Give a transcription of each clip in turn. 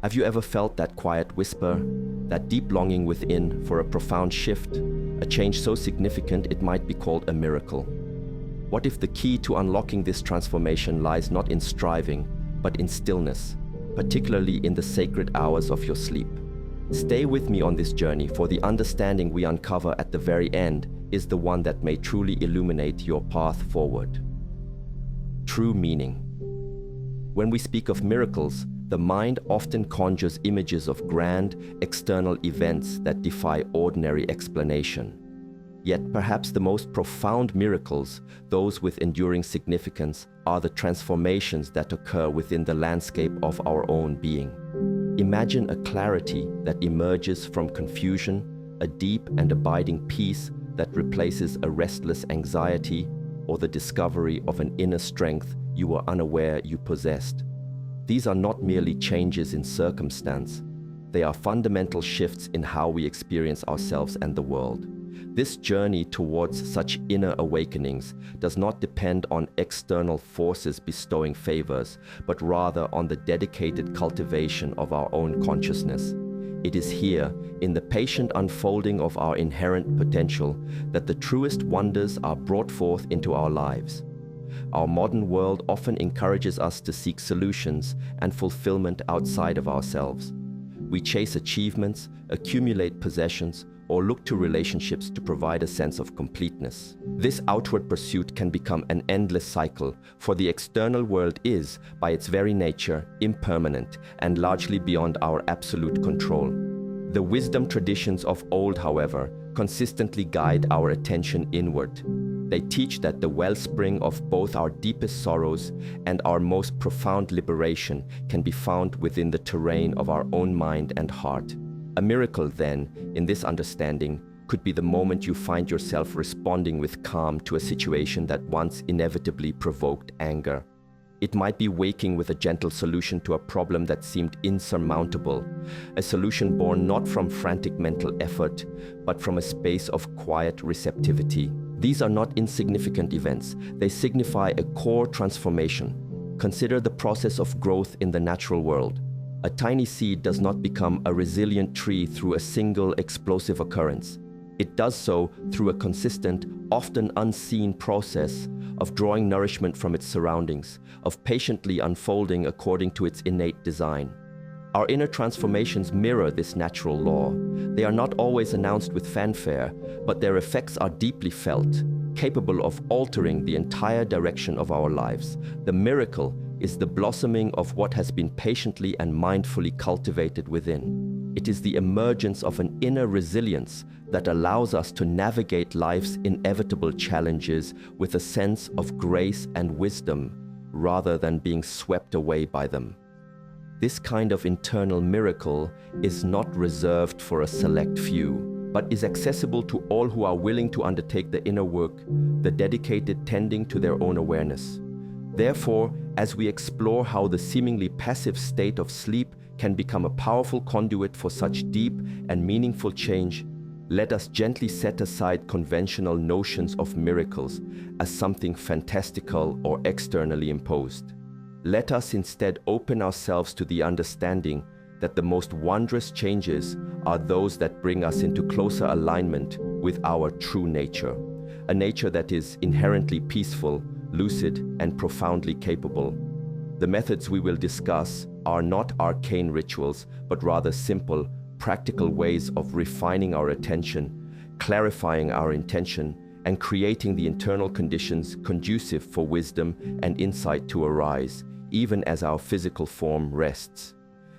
Have you ever felt that quiet whisper, that deep longing within for a profound shift, a change so significant it might be called a miracle? What if the key to unlocking this transformation lies not in striving, but in stillness, particularly in the sacred hours of your sleep? Stay with me on this journey, for the understanding we uncover at the very end is the one that may truly illuminate your path forward. True meaning. When we speak of miracles, the mind often conjures images of grand, external events that defy ordinary explanation. Yet perhaps the most profound miracles, those with enduring significance, are the transformations that occur within the landscape of our own being. Imagine a clarity that emerges from confusion, a deep and abiding peace that replaces a restless anxiety, or the discovery of an inner strength you were unaware you possessed. These are not merely changes in circumstance. They are fundamental shifts in how we experience ourselves and the world. This journey towards such inner awakenings does not depend on external forces bestowing favors, but rather on the dedicated cultivation of our own consciousness. It is here, in the patient unfolding of our inherent potential, that the truest wonders are brought forth into our lives. Our modern world often encourages us to seek solutions and fulfillment outside of ourselves. We chase achievements, accumulate possessions, or look to relationships to provide a sense of completeness. This outward pursuit can become an endless cycle, for the external world is, by its very nature, impermanent and largely beyond our absolute control. The wisdom traditions of old, however, consistently guide our attention inward. They teach that the wellspring of both our deepest sorrows and our most profound liberation can be found within the terrain of our own mind and heart. A miracle, then, in this understanding, could be the moment you find yourself responding with calm to a situation that once inevitably provoked anger. It might be waking with a gentle solution to a problem that seemed insurmountable, a solution born not from frantic mental effort, but from a space of quiet receptivity. These are not insignificant events. They signify a core transformation. Consider the process of growth in the natural world. A tiny seed does not become a resilient tree through a single explosive occurrence. It does so through a consistent, often unseen process of drawing nourishment from its surroundings, of patiently unfolding according to its innate design. Our inner transformations mirror this natural law. They are not always announced with fanfare, but their effects are deeply felt, capable of altering the entire direction of our lives. The miracle is the blossoming of what has been patiently and mindfully cultivated within. It is the emergence of an inner resilience that allows us to navigate life's inevitable challenges with a sense of grace and wisdom, rather than being swept away by them. This kind of internal miracle is not reserved for a select few, but is accessible to all who are willing to undertake the inner work, the dedicated tending to their own awareness. Therefore, as we explore how the seemingly passive state of sleep can become a powerful conduit for such deep and meaningful change, let us gently set aside conventional notions of miracles as something fantastical or externally imposed. Let us instead open ourselves to the understanding that the most wondrous changes are those that bring us into closer alignment with our true nature, a nature that is inherently peaceful, lucid, and profoundly capable. The methods we will discuss are not arcane rituals, but rather simple, practical ways of refining our attention, clarifying our intention, and creating the internal conditions conducive for wisdom and insight to arise, even as our physical form rests.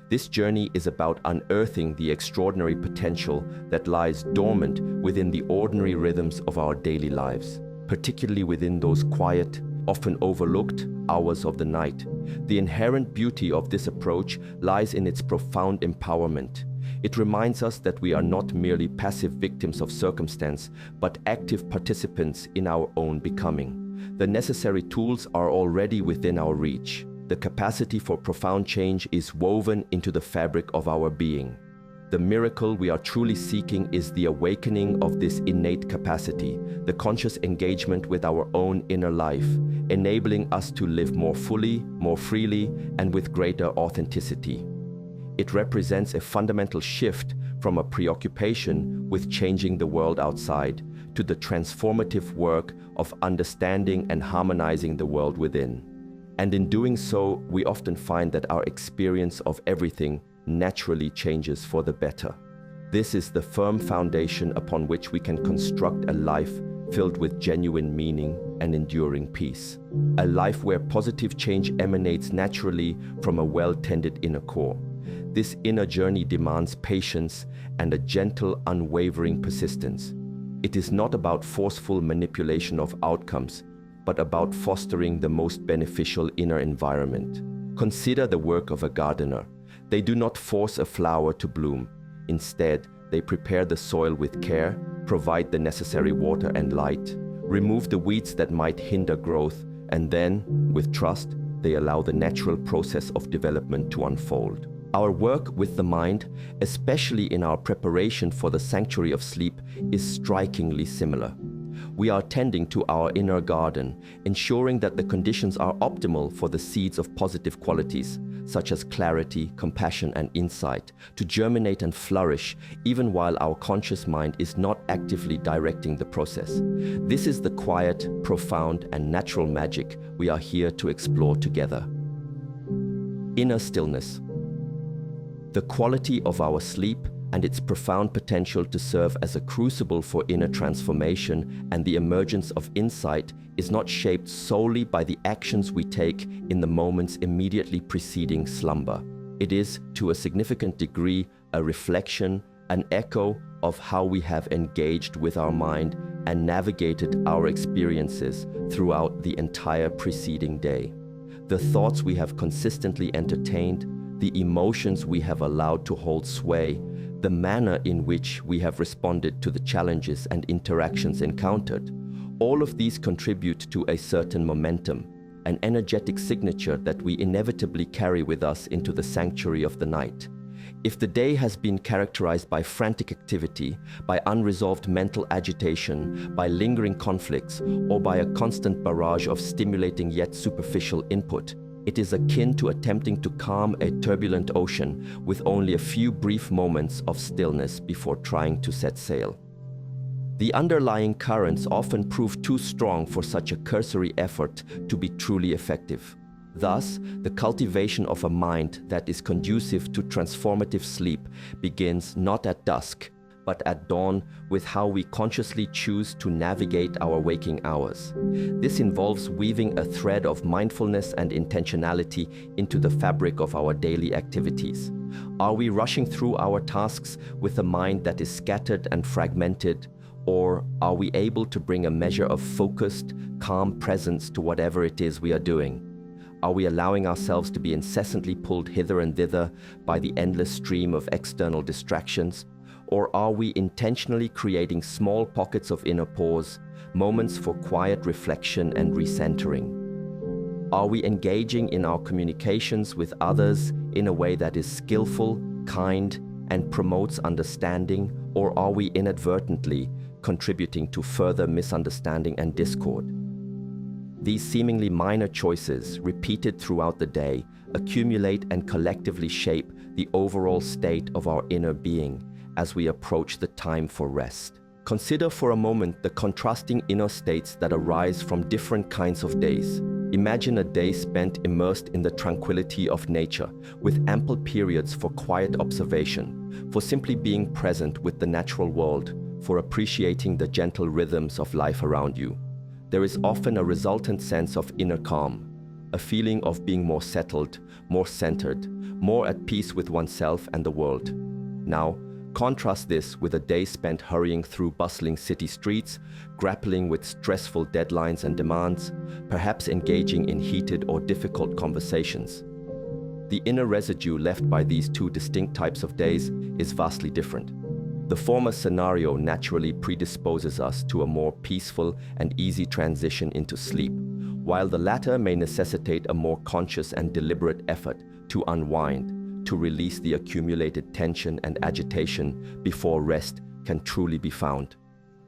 This journey is about unearthing the extraordinary potential that lies dormant within the ordinary rhythms of our daily lives, particularly within those quiet, often overlooked hours of the night. The inherent beauty of this approach lies in its profound empowerment. It reminds us that we are not merely passive victims of circumstance, but active participants in our own becoming. The necessary tools are already within our reach. The capacity for profound change is woven into the fabric of our being. The miracle we are truly seeking is the awakening of this innate capacity, the conscious engagement with our own inner life, enabling us to live more fully, more freely, and with greater authenticity. It represents a fundamental shift from a preoccupation with changing the world outside to the transformative work of understanding and harmonizing the world within. And in doing so, we often find that our experience of everything naturally changes for the better. This is the firm foundation upon which we can construct a life filled with genuine meaning and enduring peace. A life where positive change emanates naturally from a well-tended inner core. This inner journey demands patience and a gentle, unwavering persistence. It is not about forceful manipulation of outcomes, but about fostering the most beneficial inner environment. Consider the work of a gardener. They do not force a flower to bloom. Instead, they prepare the soil with care, provide the necessary water and light, remove the weeds that might hinder growth, and then, with trust, they allow the natural process of development to unfold. Our work with the mind, especially in our preparation for the sanctuary of sleep, is strikingly similar. We are tending to our inner garden, ensuring that the conditions are optimal for the seeds of positive qualities, such as clarity, compassion, and insight, to germinate and flourish, even while our conscious mind is not actively directing the process. This is the quiet, profound, and natural magic we are here to explore together. Inner stillness. The quality of our sleep and its profound potential to serve as a crucible for inner transformation and the emergence of insight is not shaped solely by the actions we take in the moments immediately preceding slumber. It is, to a significant degree, a reflection, an echo of how we have engaged with our mind and navigated our experiences throughout the entire preceding day. The thoughts we have consistently entertained, the emotions we have allowed to hold sway, the manner in which we have responded to the challenges and interactions encountered, all of these contribute to a certain momentum, an energetic signature that we inevitably carry with us into the sanctuary of the night. If the day has been characterized by frantic activity, by unresolved mental agitation, by lingering conflicts, or by a constant barrage of stimulating yet superficial input, it is akin to attempting to calm a turbulent ocean with only a few brief moments of stillness before trying to set sail. The underlying currents often prove too strong for such a cursory effort to be truly effective. Thus, the cultivation of a mind that is conducive to transformative sleep begins not at dusk, but at dawn with how we consciously choose to navigate our waking hours. This involves weaving a thread of mindfulness and intentionality into the fabric of our daily activities. Are we rushing through our tasks with a mind that is scattered and fragmented, or are we able to bring a measure of focused, calm presence to whatever it is we are doing? Are we allowing ourselves to be incessantly pulled hither and thither by the endless stream of external distractions? Or are we intentionally creating small pockets of inner pause, moments for quiet reflection and recentering? Are we engaging in our communications with others in a way that is skillful, kind, and promotes understanding, or are we inadvertently contributing to further misunderstanding and discord? These seemingly minor choices, repeated throughout the day, accumulate and collectively shape the overall state of our inner being as we approach the time for rest. Consider for a moment the contrasting inner states that arise from different kinds of days. Imagine a day spent immersed in the tranquility of nature, with ample periods for quiet observation, for simply being present with the natural world, for appreciating the gentle rhythms of life around you. There is often a resultant sense of inner calm, a feeling of being more settled, more centered, more at peace with oneself and the world. Now, contrast this with a day spent hurrying through bustling city streets, grappling with stressful deadlines and demands, perhaps engaging in heated or difficult conversations. The inner residue left by these two distinct types of days is vastly different. The former scenario naturally predisposes us to a more peaceful and easy transition into sleep, while the latter may necessitate a more conscious and deliberate effort to unwind, to release the accumulated tension and agitation before rest can truly be found.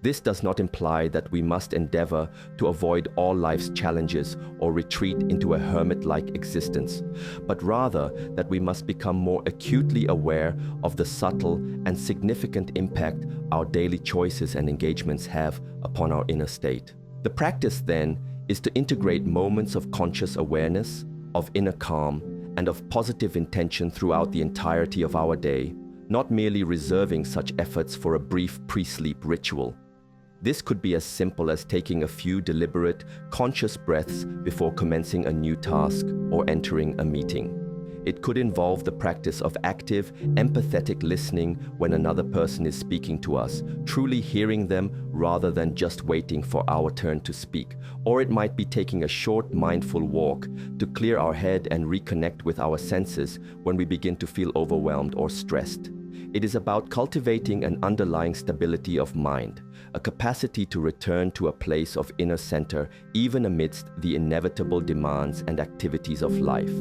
This does not imply that we must endeavor to avoid all life's challenges or retreat into a hermit-like existence, but rather that we must become more acutely aware of the subtle and significant impact our daily choices and engagements have upon our inner state. The practice, then, is to integrate moments of conscious awareness, of inner calm, and of positive intention throughout the entirety of our day, not merely reserving such efforts for a brief pre-sleep ritual. This could be as simple as taking a few deliberate, conscious breaths before commencing a new task or entering a meeting. It could involve the practice of active, empathetic listening when another person is speaking to us, truly hearing them rather than just waiting for our turn to speak. Or it might be taking a short, mindful walk to clear our head and reconnect with our senses when we begin to feel overwhelmed or stressed. It is about cultivating an underlying stability of mind, a capacity to return to a place of inner center even amidst the inevitable demands and activities of life.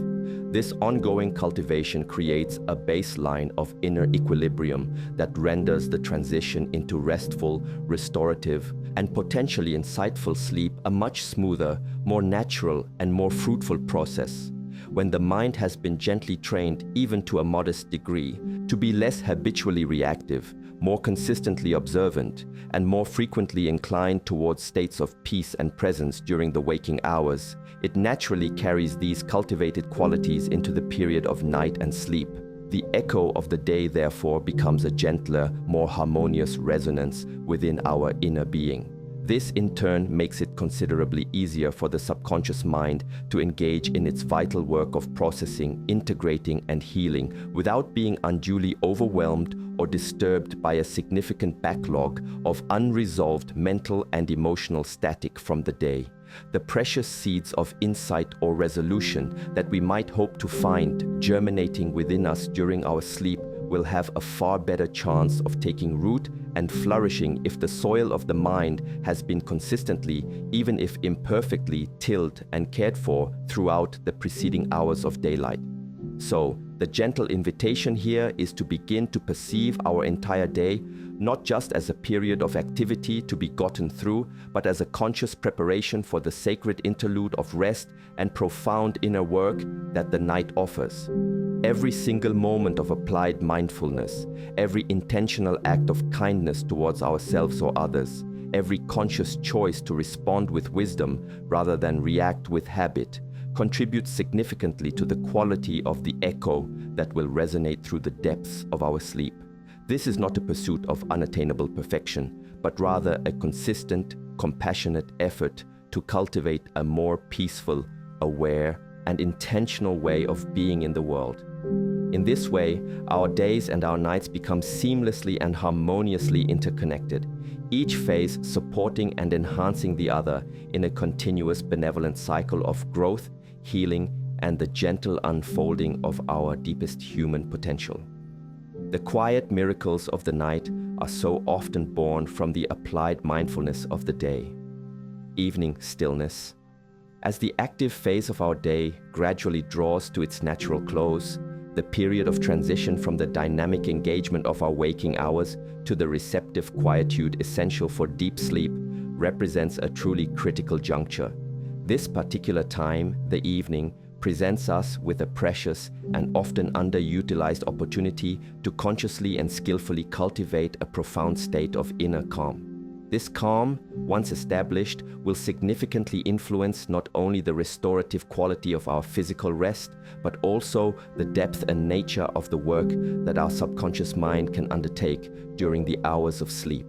This ongoing cultivation creates a baseline of inner equilibrium that renders the transition into restful, restorative, and potentially insightful sleep a much smoother, more natural, and more fruitful process. When the mind has been gently trained, even to a modest degree, to be less habitually reactive, more consistently observant, and more frequently inclined towards states of peace and presence during the waking hours, it naturally carries these cultivated qualities into the period of night and sleep. The echo of the day, therefore, becomes a gentler, more harmonious resonance within our inner being. This, in turn, makes it considerably easier for the subconscious mind to engage in its vital work of processing, integrating, and healing without being unduly overwhelmed or disturbed by a significant backlog of unresolved mental and emotional static from the day. The precious seeds of insight or resolution that we might hope to find germinating within us during our sleep will have a far better chance of taking root and flourishing if the soil of the mind has been consistently, even if imperfectly, tilled and cared for throughout the preceding hours of daylight. So, the gentle invitation here is to begin to perceive our entire day not just as a period of activity to be gotten through, but as a conscious preparation for the sacred interlude of rest and profound inner work that the night offers. Every single moment of applied mindfulness, every intentional act of kindness towards ourselves or others, every conscious choice to respond with wisdom rather than react with habit, contributes significantly to the quality of the echo that will resonate through the depths of our sleep. This is not a pursuit of unattainable perfection, but rather a consistent, compassionate effort to cultivate a more peaceful, aware, and intentional way of being in the world. In this way, our days and our nights become seamlessly and harmoniously interconnected, each phase supporting and enhancing the other in a continuous benevolent cycle of growth, healing, and the gentle unfolding of our deepest human potential. The quiet miracles of the night are so often born from the applied mindfulness of the day. Evening stillness. As the active phase of our day gradually draws to its natural close, the period of transition from the dynamic engagement of our waking hours to the receptive quietude essential for deep sleep represents a truly critical juncture. This particular time, the evening, presents us with a precious and often underutilized opportunity to consciously and skillfully cultivate a profound state of inner calm. This calm, once established, will significantly influence not only the restorative quality of our physical rest, but also the depth and nature of the work that our subconscious mind can undertake during the hours of sleep.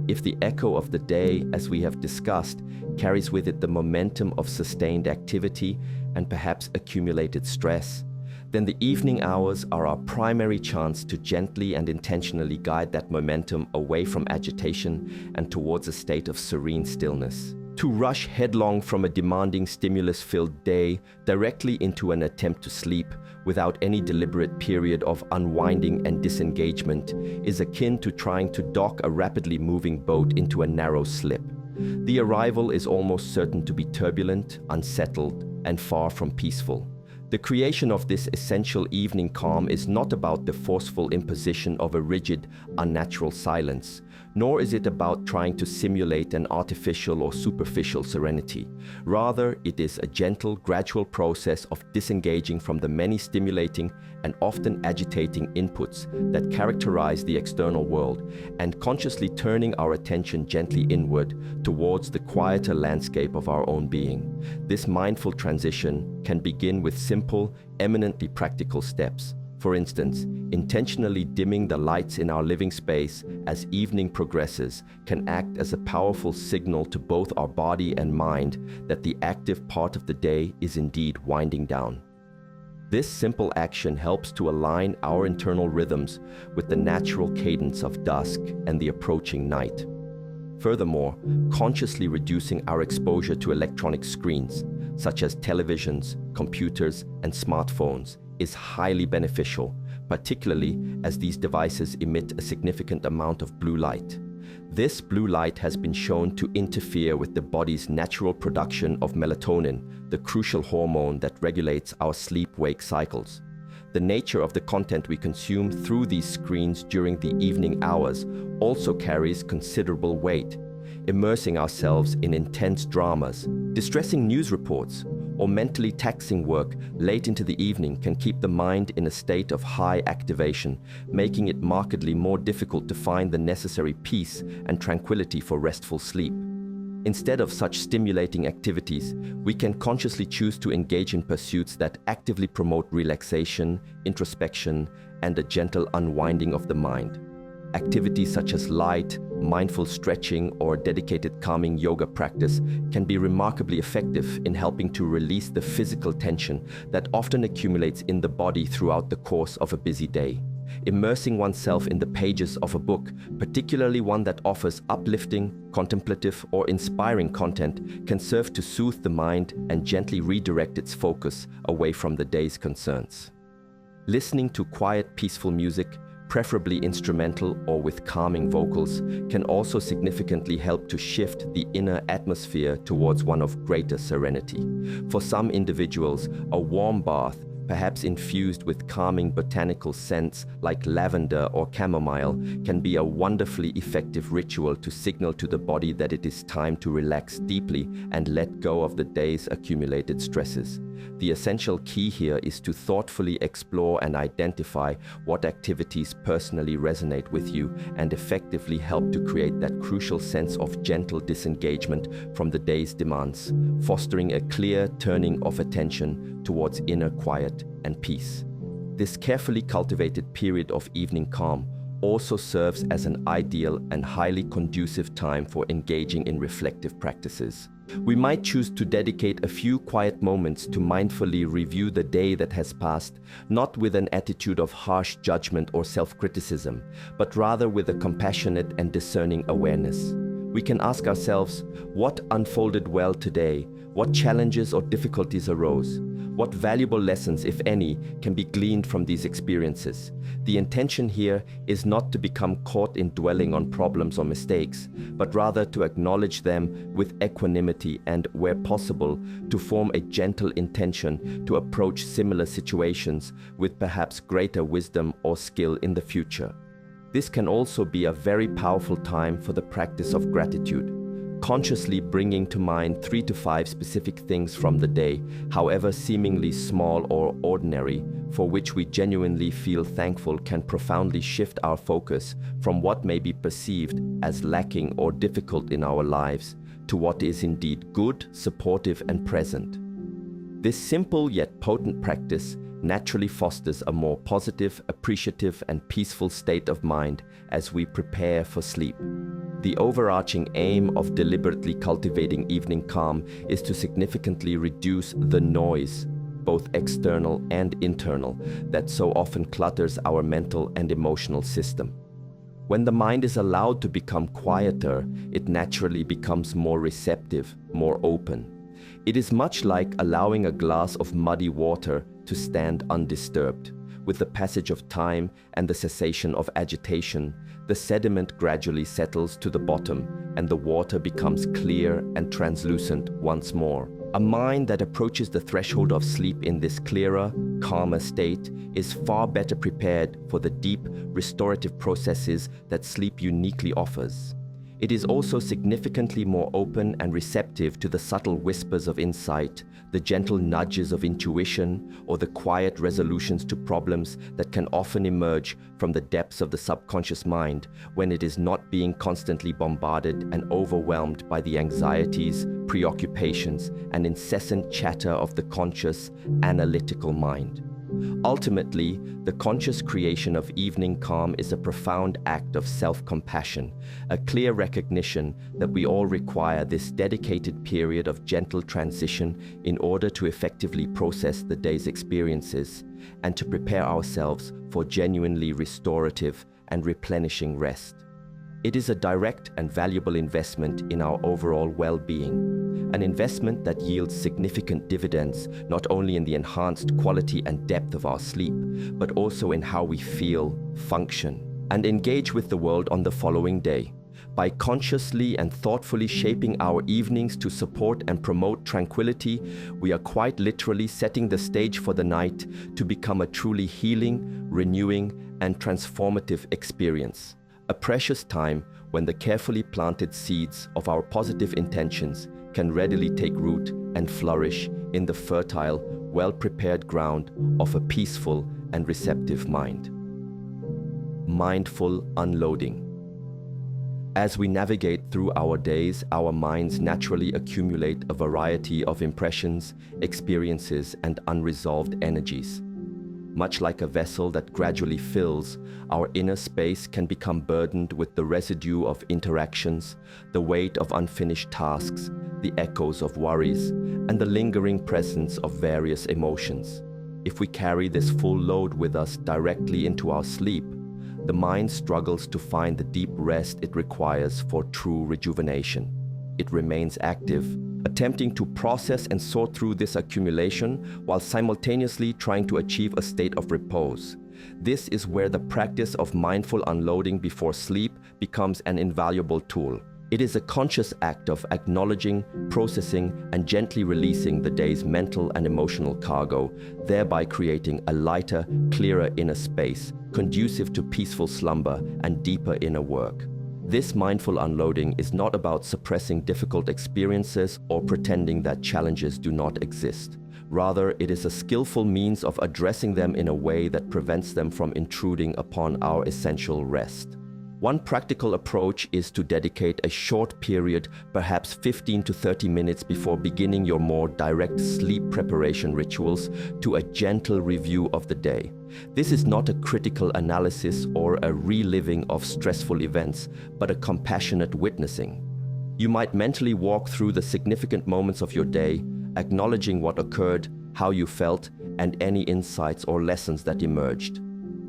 If the echo of the day, as we have discussed, carries with it the momentum of sustained activity and perhaps accumulated stress, then the evening hours are our primary chance to gently and intentionally guide that momentum away from agitation and towards a state of serene stillness. To rush headlong from a demanding stimulus-filled day directly into an attempt to sleep without any deliberate period of unwinding and disengagement is akin to trying to dock a rapidly moving boat into a narrow slip. The arrival is almost certain to be turbulent, unsettled, and far from peaceful. The creation of this essential evening calm is not about the forceful imposition of a rigid, unnatural silence, nor is it about trying to simulate an artificial or superficial serenity. Rather, it is a gentle, gradual process of disengaging from the many stimulating and often agitating inputs that characterize the external world and consciously turning our attention gently inward towards the quieter landscape of our own being. This mindful transition can begin with simple, eminently practical steps. For instance, intentionally dimming the lights in our living space as evening progresses can act as a powerful signal to both our body and mind that the active part of the day is indeed winding down. This simple action helps to align our internal rhythms with the natural cadence of dusk and the approaching night. Furthermore, consciously reducing our exposure to electronic screens, such as televisions, computers, and smartphones, is highly beneficial, particularly as these devices emit a significant amount of blue light. This blue light has been shown to interfere with the body's natural production of melatonin, the crucial hormone that regulates our sleep-wake cycles. The nature of the content we consume through these screens during the evening hours also carries considerable weight. Immersing ourselves in intense dramas, distressing news reports, or mentally taxing work late into the evening can keep the mind in a state of high activation, making it markedly more difficult to find the necessary peace and tranquility for restful sleep. Instead of such stimulating activities, we can consciously choose to engage in pursuits that actively promote relaxation, introspection, and a gentle unwinding of the mind. Activities such as light, mindful stretching, or dedicated calming yoga practice can be remarkably effective in helping to release the physical tension that often accumulates in the body throughout the course of a busy day. Immersing oneself in the pages of a book, particularly one that offers uplifting, contemplative, or inspiring content, can serve to soothe the mind and gently redirect its focus away from the day's concerns. Listening to quiet, peaceful music, preferably instrumental or with calming vocals, can also significantly help to shift the inner atmosphere towards one of greater serenity. For some individuals, a warm bath, perhaps infused with calming botanical scents like lavender or chamomile, can be a wonderfully effective ritual to signal to the body that it is time to relax deeply and let go of the day's accumulated stresses. The essential key here is to thoughtfully explore and identify what activities personally resonate with you and effectively help to create that crucial sense of gentle disengagement from the day's demands, fostering a clear turning of attention towards inner quiet and peace. This carefully cultivated period of evening calm also serves as an ideal and highly conducive time for engaging in reflective practices. We might choose to dedicate a few quiet moments to mindfully review the day that has passed, not with an attitude of harsh judgment or self-criticism, but rather with a compassionate and discerning awareness. We can ask ourselves, what unfolded well today? What challenges or difficulties arose? What valuable lessons, if any, can be gleaned from these experiences? The intention here is not to become caught in dwelling on problems or mistakes, but rather to acknowledge them with equanimity and, where possible, to form a gentle intention to approach similar situations with perhaps greater wisdom or skill in the future. This can also be a very powerful time for the practice of gratitude. Consciously bringing to mind 3 to 5 specific things from the day, however seemingly small or ordinary, for which we genuinely feel thankful, can profoundly shift our focus from what may be perceived as lacking or difficult in our lives to what is indeed good, supportive, and present. This simple yet potent practice naturally fosters a more positive, appreciative, and peaceful state of mind as we prepare for sleep. The overarching aim of deliberately cultivating evening calm is to significantly reduce the noise, both external and internal, that so often clutters our mental and emotional system. When the mind is allowed to become quieter, it naturally becomes more receptive, more open. It is much like allowing a glass of muddy water to stand undisturbed. With the passage of time and the cessation of agitation, the sediment gradually settles to the bottom and the water becomes clear and translucent once more. A mind that approaches the threshold of sleep in this clearer, calmer state is far better prepared for the deep, restorative processes that sleep uniquely offers. It is also significantly more open and receptive to the subtle whispers of insight, the gentle nudges of intuition, or the quiet resolutions to problems that can often emerge from the depths of the subconscious mind when it is not being constantly bombarded and overwhelmed by the anxieties, preoccupations, and incessant chatter of the conscious, analytical mind. Ultimately, the conscious creation of evening calm is a profound act of self-compassion, a clear recognition that we all require this dedicated period of gentle transition in order to effectively process the day's experiences and to prepare ourselves for genuinely restorative and replenishing rest. It is a direct and valuable investment in our overall well-being, an investment that yields significant dividends not only in the enhanced quality and depth of our sleep, but also in how we feel, function, and engage with the world on the following day. By consciously and thoughtfully shaping our evenings to support and promote tranquility, we are quite literally setting the stage for the night to become a truly healing, renewing, and transformative experience. A precious time when the carefully planted seeds of our positive intentions can readily take root and flourish in the fertile, well-prepared ground of a peaceful and receptive mind. Mindful unloading. As we navigate through our days, our minds naturally accumulate a variety of impressions, experiences, and unresolved energies. Much like a vessel that gradually fills, our inner space can become burdened with the residue of interactions, the weight of unfinished tasks, the echoes of worries, and the lingering presence of various emotions. If we carry this full load with us directly into our sleep, the mind struggles to find the deep rest it requires for true rejuvenation. It remains active, attempting to process and sort through this accumulation while simultaneously trying to achieve a state of repose. This is where the practice of mindful unloading before sleep becomes an invaluable tool. It is a conscious act of acknowledging, processing, and gently releasing the day's mental and emotional cargo, thereby creating a lighter, clearer inner space, conducive to peaceful slumber and deeper inner work. This mindful unloading is not about suppressing difficult experiences or pretending that challenges do not exist. Rather, it is a skillful means of addressing them in a way that prevents them from intruding upon our essential rest. One practical approach is to dedicate a short period, perhaps 15 to 30 minutes before beginning your more direct sleep preparation rituals, to a gentle review of the day. This is not a critical analysis or a reliving of stressful events, but a compassionate witnessing. You might mentally walk through the significant moments of your day, acknowledging what occurred, how you felt, and any insights or lessons that emerged.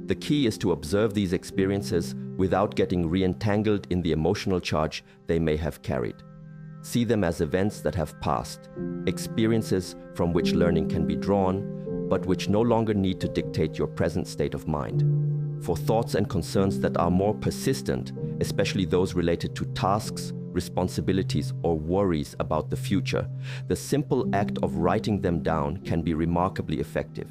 The key is to observe these experiences without getting re-entangled in the emotional charge they may have carried. See them as events that have passed, experiences from which learning can be drawn, but which no longer need to dictate your present state of mind. For thoughts and concerns that are more persistent, especially those related to tasks, responsibilities, or worries about the future, the simple act of writing them down can be remarkably effective.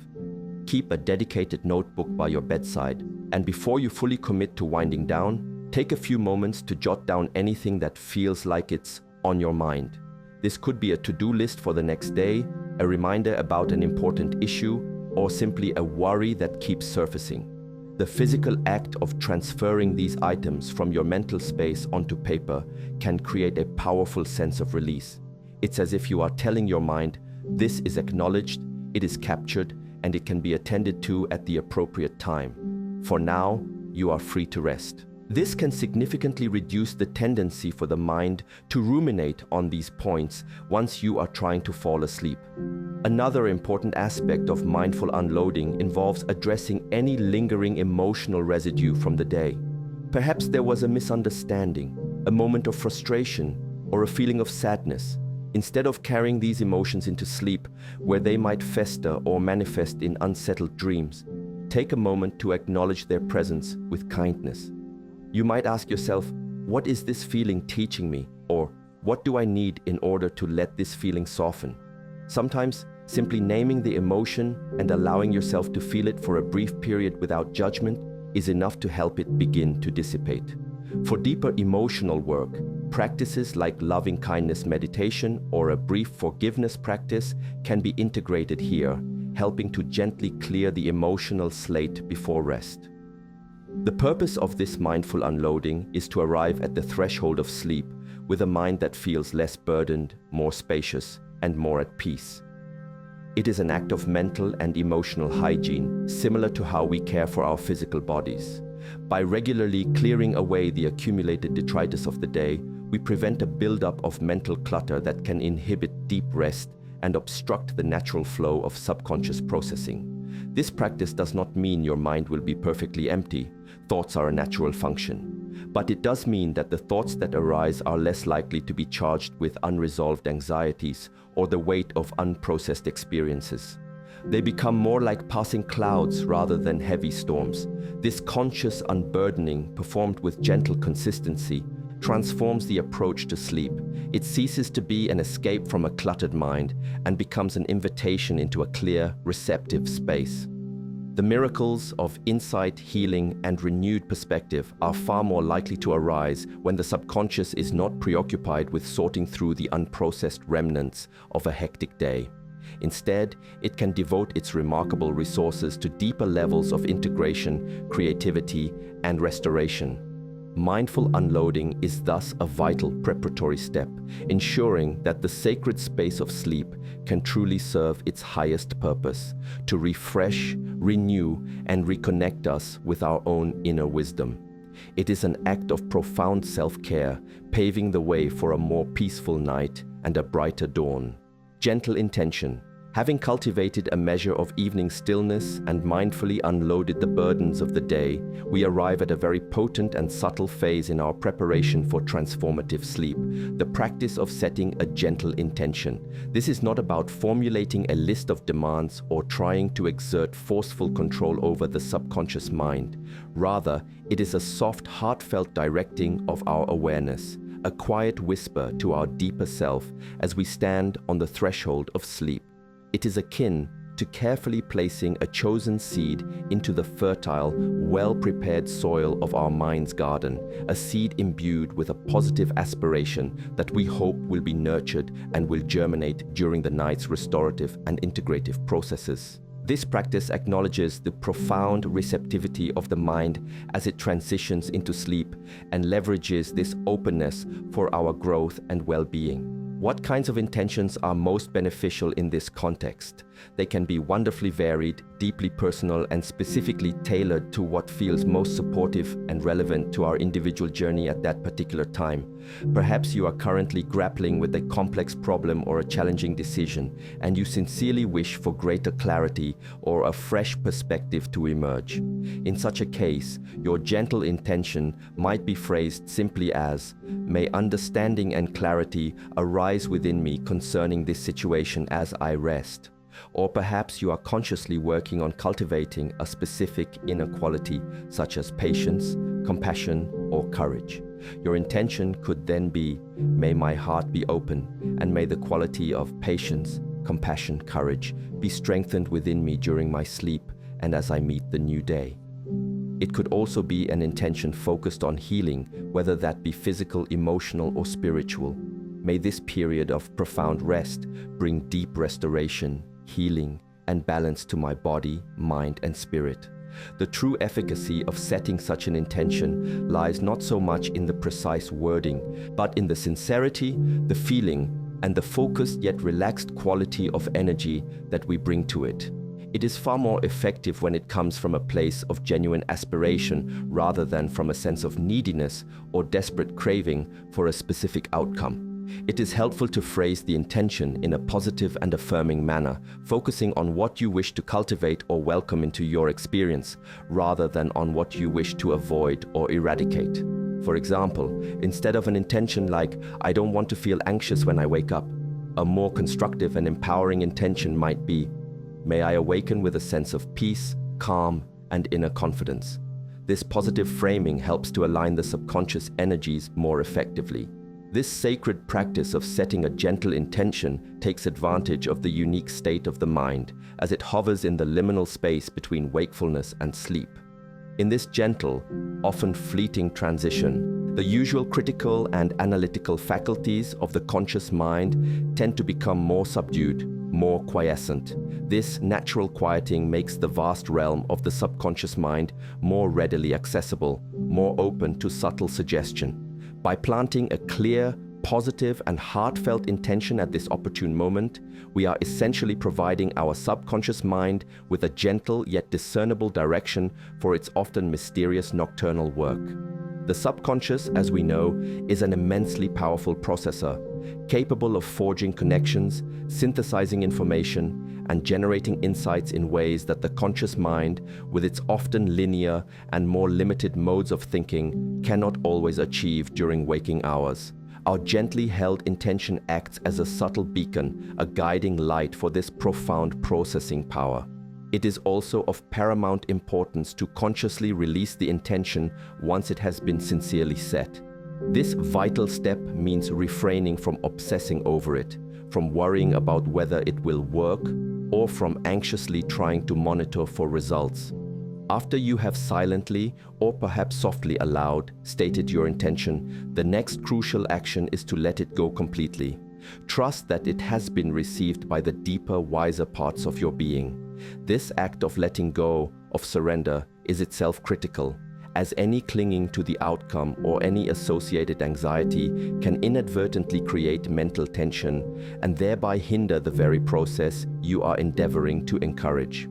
Keep a dedicated notebook by your bedside, and before you fully commit to winding down, take a few moments to jot down anything that feels like it's on your mind. This could be a to-do list for the next day, a reminder about an important issue, or simply a worry that keeps surfacing. The physical act of transferring these items from your mental space onto paper can create a powerful sense of release. It's as if you are telling your mind, this is acknowledged, it is captured, and it can be attended to at the appropriate time. For now, you are free to rest. This can significantly reduce the tendency for the mind to ruminate on these points once you are trying to fall asleep. Another important aspect of mindful unloading involves addressing any lingering emotional residue from the day. Perhaps there was a misunderstanding, a moment of frustration, or a feeling of sadness. Instead of carrying these emotions into sleep, where they might fester or manifest in unsettled dreams, take a moment to acknowledge their presence with kindness. You might ask yourself, what is this feeling teaching me? Or what do I need in order to let this feeling soften? Sometimes, simply naming the emotion and allowing yourself to feel it for a brief period without judgment is enough to help it begin to dissipate. For deeper emotional work, practices like loving-kindness meditation or a brief forgiveness practice can be integrated here, helping to gently clear the emotional slate before rest. The purpose of this mindful unloading is to arrive at the threshold of sleep with a mind that feels less burdened, more spacious, and more at peace. It is an act of mental and emotional hygiene, similar to how we care for our physical bodies. By regularly clearing away the accumulated detritus of the day, we prevent a buildup of mental clutter that can inhibit deep rest and obstruct the natural flow of subconscious processing. This practice does not mean your mind will be perfectly empty. Thoughts are a natural function. But it does mean that the thoughts that arise are less likely to be charged with unresolved anxieties or the weight of unprocessed experiences. They become more like passing clouds rather than heavy storms. This conscious unburdening, performed with gentle consistency, transforms the approach to sleep. It ceases to be an escape from a cluttered mind and becomes an invitation into a clear, receptive space. The miracles of insight, healing, and renewed perspective are far more likely to arise when the subconscious is not preoccupied with sorting through the unprocessed remnants of a hectic day. Instead, it can devote its remarkable resources to deeper levels of integration, creativity, and restoration. Mindful unloading is thus a vital preparatory step, ensuring that the sacred space of sleep can truly serve its highest purpose, to refresh, renew, and reconnect us with our own inner wisdom. It is an act of profound self-care, paving the way for a more peaceful night and a brighter dawn. Gentle intention. Having cultivated a measure of evening stillness and mindfully unloaded the burdens of the day, we arrive at a very potent and subtle phase in our preparation for transformative sleep, the practice of setting a gentle intention. This is not about formulating a list of demands or trying to exert forceful control over the subconscious mind. Rather, it is a soft, heartfelt directing of our awareness, a quiet whisper to our deeper self as we stand on the threshold of sleep. It is akin to carefully placing a chosen seed into the fertile, well-prepared soil of our mind's garden, a seed imbued with a positive aspiration that we hope will be nurtured and will germinate during the night's restorative and integrative processes. This practice acknowledges the profound receptivity of the mind as it transitions into sleep and leverages this openness for our growth and well-being. What kinds of intentions are most beneficial in this context? They can be wonderfully varied, deeply personal, and specifically tailored to what feels most supportive and relevant to our individual journey at that particular time. Perhaps you are currently grappling with a complex problem or a challenging decision, and you sincerely wish for greater clarity or a fresh perspective to emerge. In such a case, your gentle intention might be phrased simply as, "May understanding and clarity arise within me concerning this situation as I rest." Or perhaps you are consciously working on cultivating a specific inner quality such as patience, compassion, or courage. Your intention could then be, "May my heart be open, and may the quality of patience, compassion, courage be strengthened within me during my sleep and as I meet the new day." It could also be an intention focused on healing, whether that be physical, emotional, or spiritual. May this period of profound rest bring deep restoration, healing, and balance to my body, mind, and spirit. The true efficacy of setting such an intention lies not so much in the precise wording, but in the sincerity, the feeling, and the focused yet relaxed quality of energy that we bring to it. It is far more effective when it comes from a place of genuine aspiration rather than from a sense of neediness or desperate craving for a specific outcome. It is helpful to phrase the intention in a positive and affirming manner, focusing on what you wish to cultivate or welcome into your experience, rather than on what you wish to avoid or eradicate. For example, instead of an intention like, "I don't want to feel anxious when I wake up," a more constructive and empowering intention might be, "May I awaken with a sense of peace, calm, and inner confidence." This positive framing helps to align the subconscious energies more effectively. This sacred practice of setting a gentle intention takes advantage of the unique state of the mind as it hovers in the liminal space between wakefulness and sleep. In this gentle, often fleeting transition, the usual critical and analytical faculties of the conscious mind tend to become more subdued, more quiescent. This natural quieting makes the vast realm of the subconscious mind more readily accessible, more open to subtle suggestion. By planting a clear, positive, and heartfelt intention at this opportune moment, we are essentially providing our subconscious mind with a gentle yet discernible direction for its often mysterious nocturnal work. The subconscious, as we know, is an immensely powerful processor, capable of forging connections, synthesizing information, and generating insights in ways that the conscious mind, with its often linear and more limited modes of thinking, cannot always achieve during waking hours. Our gently held intention acts as a subtle beacon, a guiding light for this profound processing power. It is also of paramount importance to consciously release the intention once it has been sincerely set. This vital step means refraining from obsessing over it, from worrying about whether it will work, or from anxiously trying to monitor for results. After you have silently, or perhaps softly aloud, stated your intention, the next crucial action is to let it go completely. Trust that it has been received by the deeper, wiser parts of your being. This act of letting go, of surrender, is itself critical, as any clinging to the outcome or any associated anxiety can inadvertently create mental tension and thereby hinder the very process you are endeavoring to encourage.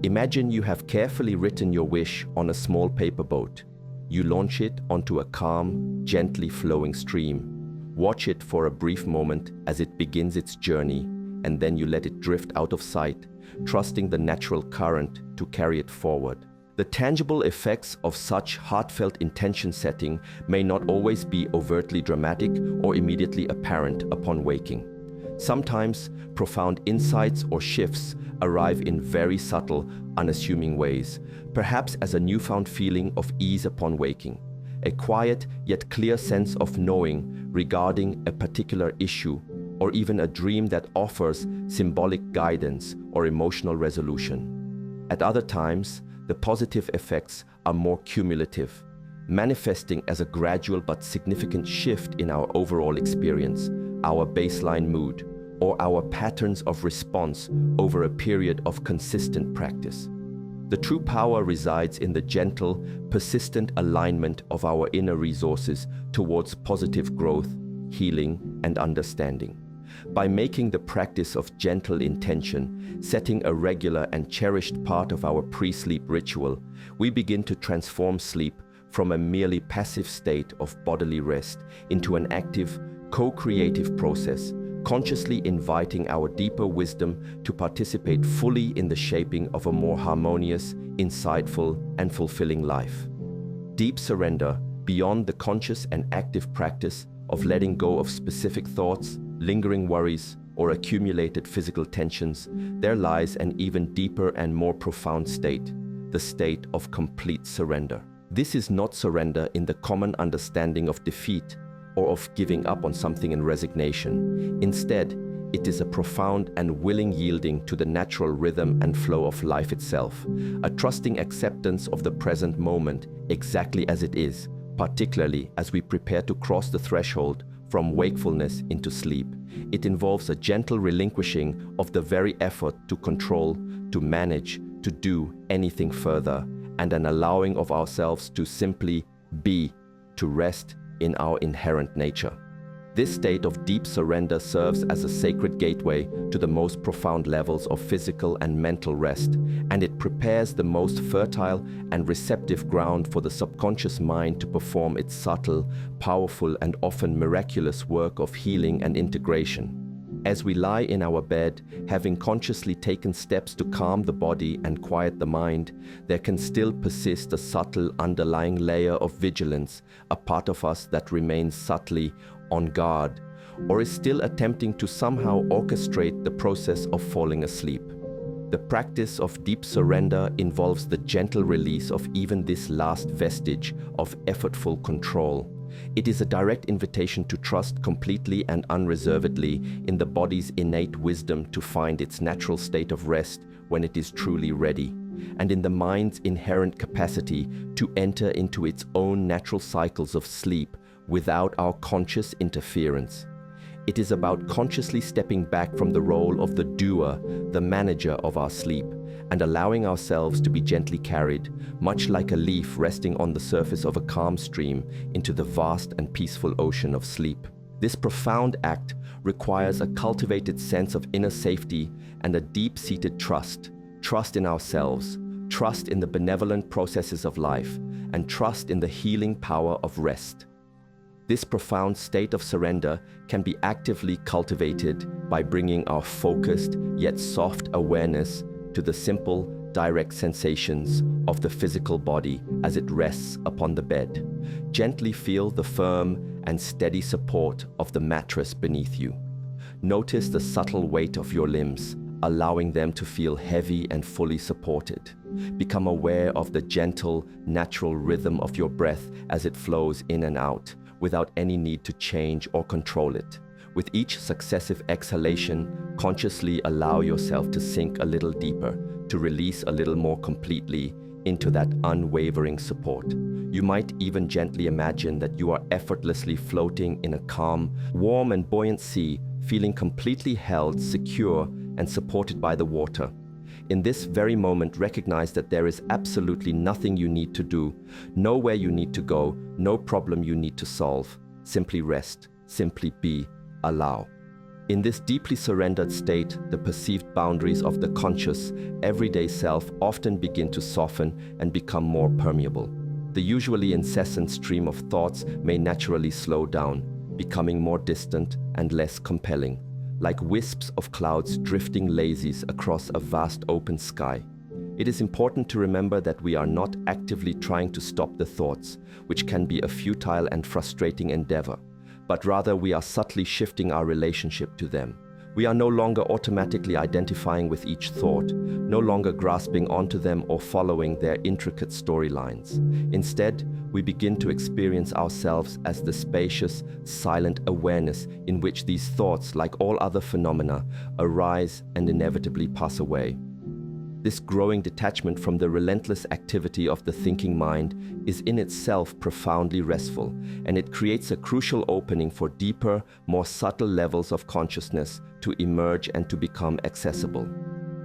Imagine you have carefully written your wish on a small paper boat. You launch it onto a calm, gently flowing stream. Watch it for a brief moment as it begins its journey, and then you let it drift out of sight, trusting the natural current to carry it forward. The tangible effects of such heartfelt intention setting may not always be overtly dramatic or immediately apparent upon waking. Sometimes, profound insights or shifts arrive in very subtle, unassuming ways, perhaps as a newfound feeling of ease upon waking, a quiet yet clear sense of knowing regarding a particular issue, or even a dream that offers symbolic guidance or emotional resolution. At other times, the positive effects are more cumulative, manifesting as a gradual but significant shift in our overall experience, our baseline mood, or our patterns of response over a period of consistent practice. The true power resides in the gentle, persistent alignment of our inner resources towards positive growth, healing, and understanding. By making the practice of gentle intention, setting a regular and cherished part of our pre-sleep ritual, we begin to transform sleep from a merely passive state of bodily rest into an active, co-creative process, consciously inviting our deeper wisdom to participate fully in the shaping of a more harmonious, insightful, and fulfilling life. Deep surrender, beyond the conscious and active practice of letting go of specific thoughts, lingering worries, or accumulated physical tensions, there lies an even deeper and more profound state, the state of complete surrender. This is not surrender in the common understanding of defeat or of giving up on something in resignation. Instead, it is a profound and willing yielding to the natural rhythm and flow of life itself, a trusting acceptance of the present moment exactly as it is, particularly as we prepare to cross the threshold from wakefulness into sleep. It involves a gentle relinquishing of the very effort to control, to manage, to do anything further, and an allowing of ourselves to simply be, to rest in our inherent nature. This state of deep surrender serves as a sacred gateway to the most profound levels of physical and mental rest, and it prepares the most fertile and receptive ground for the subconscious mind to perform its subtle, powerful, and often miraculous work of healing and integration. As we lie in our bed, having consciously taken steps to calm the body and quiet the mind, there can still persist a subtle underlying layer of vigilance, a part of us that remains subtly on guard, or is still attempting to somehow orchestrate the process of falling asleep. The practice of deep surrender involves the gentle release of even this last vestige of effortful control, It is a direct invitation to trust completely and unreservedly in the body's innate wisdom to find its natural state of rest when it is truly ready, and in the mind's inherent capacity to enter into its own natural cycles of sleep without our conscious interference. It is about consciously stepping back from the role of the doer, the manager of our sleep, and allowing ourselves to be gently carried, much like a leaf resting on the surface of a calm stream, into the vast and peaceful ocean of sleep. This profound act requires a cultivated sense of inner safety and a deep-seated trust in ourselves, trust in the benevolent processes of life, and trust in the healing power of rest. This profound state of surrender can be actively cultivated by bringing our focused yet soft awareness to the simple, direct sensations of the physical body as it rests upon the bed. Gently feel the firm and steady support of the mattress beneath you. Notice the subtle weight of your limbs, allowing them to feel heavy and fully supported. Become aware of the gentle, natural rhythm of your breath as it flows in and out, without any need to change or control it. With each successive exhalation, consciously allow yourself to sink a little deeper, to release a little more completely into that unwavering support. You might even gently imagine that you are effortlessly floating in a calm, warm and buoyant sea, feeling completely held, secure, and supported by the water. In this very moment, recognize that there is absolutely nothing you need to do, nowhere you need to go, no problem you need to solve. Simply rest, simply be, allow. In this deeply surrendered state, the perceived boundaries of the conscious, everyday self often begin to soften and become more permeable. The usually incessant stream of thoughts may naturally slow down, becoming more distant and less compelling, like wisps of clouds drifting lazies across a vast open sky. It is important to remember that we are not actively trying to stop the thoughts, which can be a futile and frustrating endeavor, but rather we are subtly shifting our relationship to them. We are no longer automatically identifying with each thought, no longer grasping onto them or following their intricate storylines. Instead, we begin to experience ourselves as the spacious, silent awareness in which these thoughts, like all other phenomena, arise and inevitably pass away. This growing detachment from the relentless activity of the thinking mind is in itself profoundly restful, and it creates a crucial opening for deeper, more subtle levels of consciousness to emerge and to become accessible.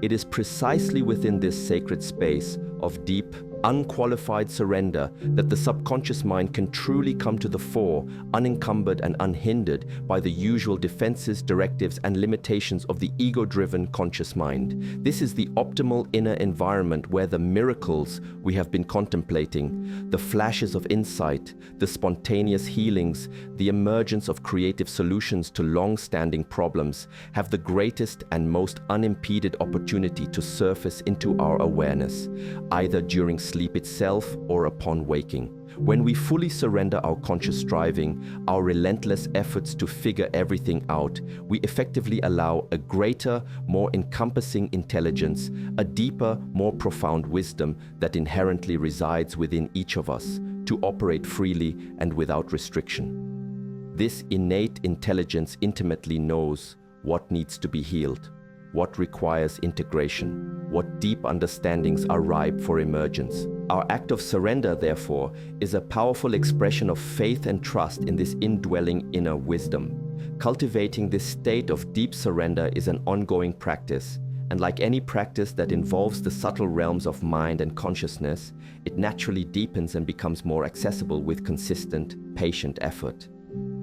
It is precisely within this sacred space of deep, unqualified surrender that the subconscious mind can truly come to the fore, unencumbered and unhindered by the usual defenses, directives, and limitations of the ego-driven conscious mind. This is the optimal inner environment where the miracles we have been contemplating, the flashes of insight, the spontaneous healings, the emergence of creative solutions to long-standing problems have the greatest and most unimpeded opportunity to surface into our awareness, either during sleep itself or upon waking. When we fully surrender our conscious striving, our relentless efforts to figure everything out, we effectively allow a greater, more encompassing intelligence, a deeper, more profound wisdom that inherently resides within each of us, to operate freely and without restriction. This innate intelligence intimately knows what needs to be healed, what requires integration, what deep understandings are ripe for emergence. Our act of surrender, therefore, is a powerful expression of faith and trust in this indwelling inner wisdom. Cultivating this state of deep surrender is an ongoing practice, and like any practice that involves the subtle realms of mind and consciousness, it naturally deepens and becomes more accessible with consistent, patient effort.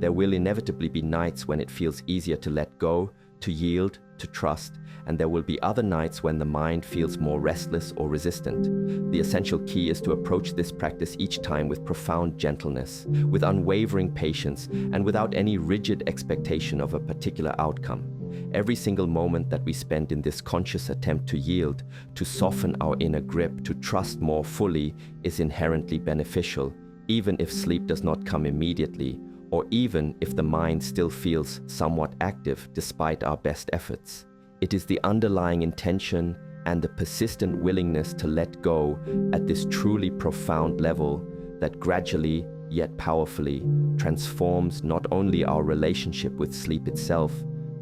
There will inevitably be nights when it feels easier to let go, to yield, to trust, and there will be other nights when the mind feels more restless or resistant. The essential key is to approach this practice each time with profound gentleness, with unwavering patience, and without any rigid expectation of a particular outcome. Every single moment that we spend in this conscious attempt to yield, to soften our inner grip, to trust more fully, is inherently beneficial, even if sleep does not come immediately, or even if the mind still feels somewhat active despite our best efforts. It is the underlying intention and the persistent willingness to let go at this truly profound level that gradually, yet powerfully, transforms not only our relationship with sleep itself,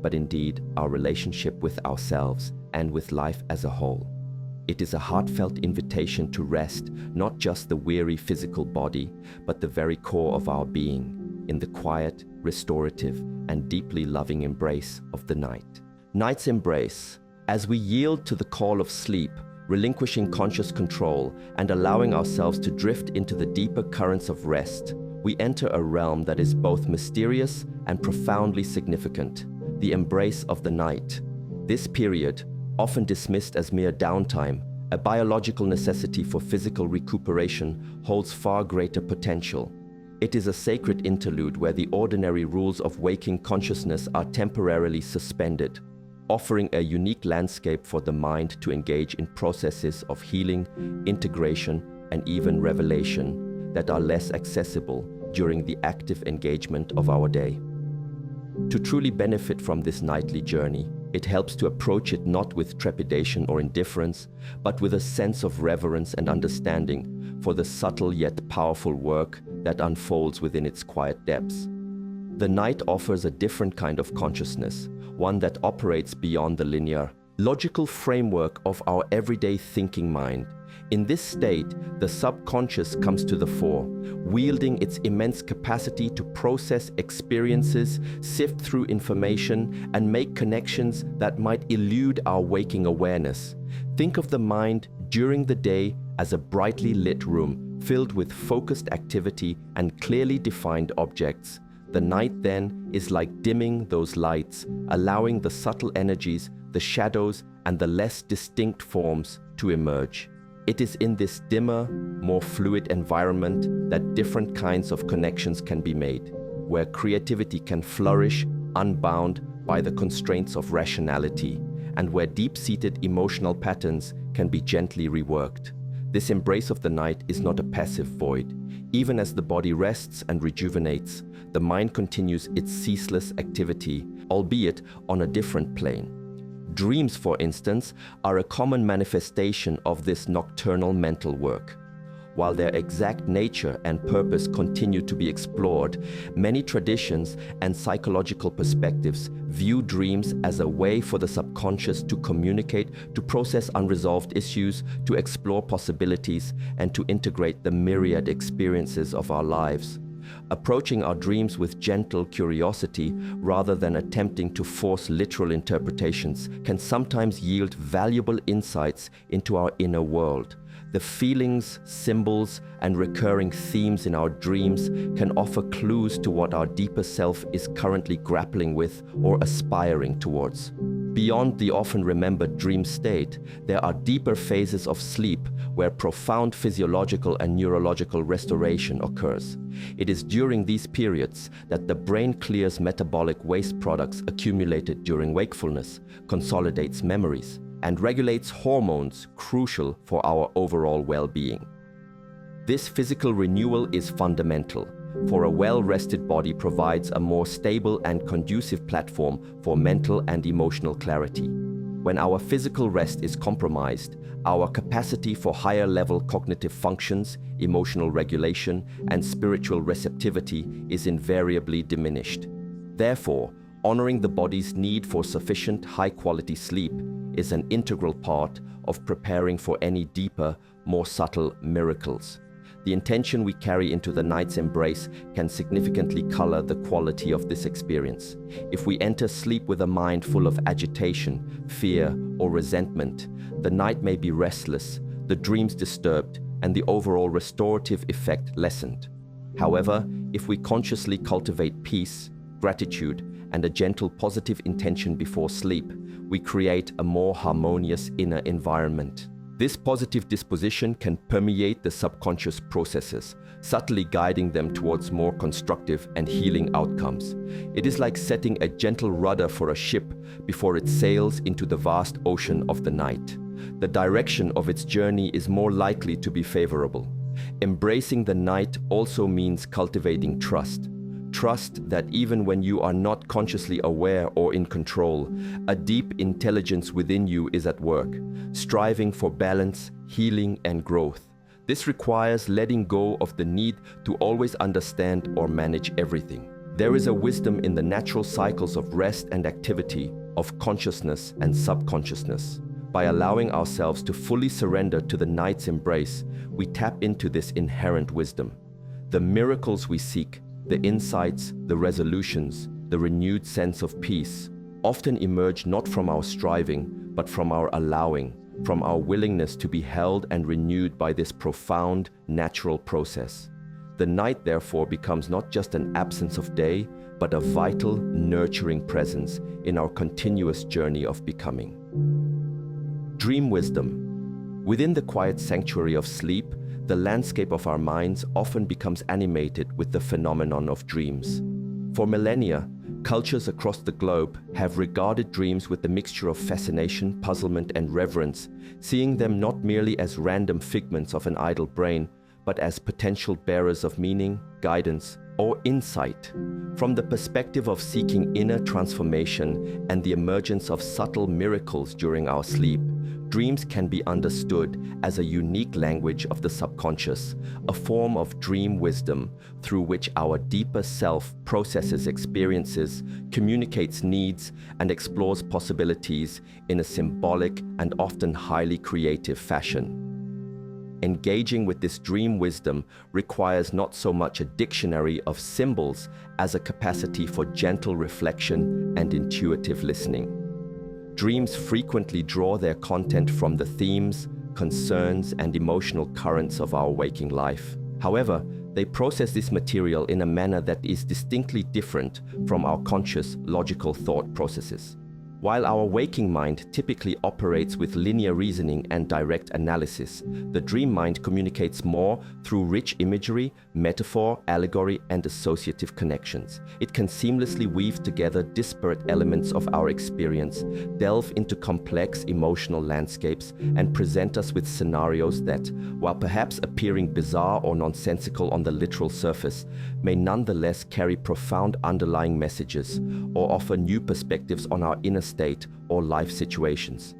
but indeed our relationship with ourselves and with life as a whole. It is a heartfelt invitation to rest not just the weary physical body, but the very core of our being, in the quiet, restorative, and deeply loving embrace of the night. Night's embrace. As we yield to the call of sleep, relinquishing conscious control and allowing ourselves to drift into the deeper currents of rest, we enter a realm that is both mysterious and profoundly significant, the embrace of the night. This period, often dismissed as mere downtime, a biological necessity for physical recuperation, holds far greater potential. It is a sacred interlude where the ordinary rules of waking consciousness are temporarily suspended, offering a unique landscape for the mind to engage in processes of healing, integration, and even revelation that are less accessible during the active engagement of our day. To truly benefit from this nightly journey, it helps to approach it not with trepidation or indifference, but with a sense of reverence and understanding for the subtle yet powerful work that unfolds within its quiet depths. The night offers a different kind of consciousness, one that operates beyond the linear, logical framework of our everyday thinking mind. In this state, the subconscious comes to the fore, wielding its immense capacity to process experiences, sift through information, and make connections that might elude our waking awareness. Think of the mind during the day as a brightly lit room, filled with focused activity and clearly defined objects. The night then is like dimming those lights, allowing the subtle energies, the shadows, and the less distinct forms to emerge. It is in this dimmer, more fluid environment that different kinds of connections can be made, where creativity can flourish unbound by the constraints of rationality, and where deep-seated emotional patterns can be gently reworked. This embrace of the night is not a passive void. Even as the body rests and rejuvenates, the mind continues its ceaseless activity, albeit on a different plane. Dreams, for instance, are a common manifestation of this nocturnal mental work. While their exact nature and purpose continue to be explored, many traditions and psychological perspectives view dreams as a way for the subconscious to communicate, to process unresolved issues, to explore possibilities, and to integrate the myriad experiences of our lives. Approaching our dreams with gentle curiosity rather than attempting to force literal interpretations can sometimes yield valuable insights into our inner world. The feelings, symbols, and recurring themes in our dreams can offer clues to what our deeper self is currently grappling with or aspiring towards. Beyond the often remembered dream state, there are deeper phases of sleep where profound physiological and neurological restoration occurs. It is during these periods that the brain clears metabolic waste products accumulated during wakefulness, consolidates memories, and regulates hormones crucial for our overall well-being. This physical renewal is fundamental, for a well-rested body provides a more stable and conducive platform for mental and emotional clarity. When our physical rest is compromised, our capacity for higher-level cognitive functions, emotional regulation, and spiritual receptivity is invariably diminished. Therefore, honoring the body's need for sufficient high-quality sleep is an integral part of preparing for any deeper, more subtle miracles. The intention we carry into the night's embrace can significantly color the quality of this experience. If we enter sleep with a mind full of agitation, fear, or resentment, the night may be restless, the dreams disturbed, and the overall restorative effect lessened. However, if we consciously cultivate peace, gratitude, and a gentle positive intention before sleep, we create a more harmonious inner environment. This positive disposition can permeate the subconscious processes, subtly guiding them towards more constructive and healing outcomes. It is like setting a gentle rudder for a ship before it sails into the vast ocean of the night. The direction of its journey is more likely to be favorable. Embracing the night also means cultivating trust. Trust that even when you are not consciously aware or in control, a deep intelligence within you is at work, striving for balance, healing, and growth. This requires letting go of the need to always understand or manage everything. There is a wisdom in the natural cycles of rest and activity, of consciousness and subconsciousness. By allowing ourselves to fully surrender to the night's embrace, we tap into this inherent wisdom. The miracles we seek, the insights, the resolutions, the renewed sense of peace, often emerge not from our striving, but from our allowing, from our willingness to be held and renewed by this profound, natural process. The night, therefore, becomes not just an absence of day, but a vital, nurturing presence in our continuous journey of becoming. Dream wisdom. Within the quiet sanctuary of sleep, the landscape of our minds often becomes animated with the phenomenon of dreams. For millennia, cultures across the globe have regarded dreams with a mixture of fascination, puzzlement, and reverence, seeing them not merely as random figments of an idle brain, but as potential bearers of meaning, guidance, or insight. From the perspective of seeking inner transformation and the emergence of subtle miracles during our sleep, dreams can be understood as a unique language of the subconscious, a form of dream wisdom through which our deeper self processes experiences, communicates needs, and explores possibilities in a symbolic and often highly creative fashion. Engaging with this dream wisdom requires not so much a dictionary of symbols as a capacity for gentle reflection and intuitive listening. Dreams frequently draw their content from the themes, concerns, and emotional currents of our waking life. However, they process this material in a manner that is distinctly different from our conscious, logical thought processes. While our waking mind typically operates with linear reasoning and direct analysis, the dream mind communicates more through rich imagery, metaphor, allegory, and associative connections. It can seamlessly weave together disparate elements of our experience, delve into complex emotional landscapes, and present us with scenarios that, while perhaps appearing bizarre or nonsensical on the literal surface, may nonetheless carry profound underlying messages or offer new perspectives on our inner state or life situations.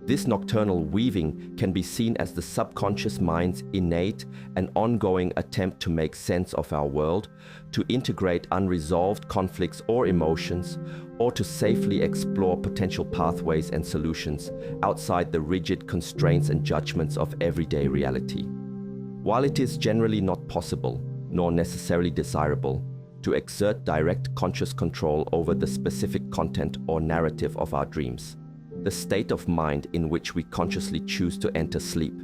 This nocturnal weaving can be seen as the subconscious mind's innate and ongoing attempt to make sense of our world, to integrate unresolved conflicts or emotions, or to safely explore potential pathways and solutions outside the rigid constraints and judgments of everyday reality. While it is generally not possible, nor necessarily desirable, to exert direct conscious control over the specific content or narrative of our dreams, the state of mind in which we consciously choose to enter sleep,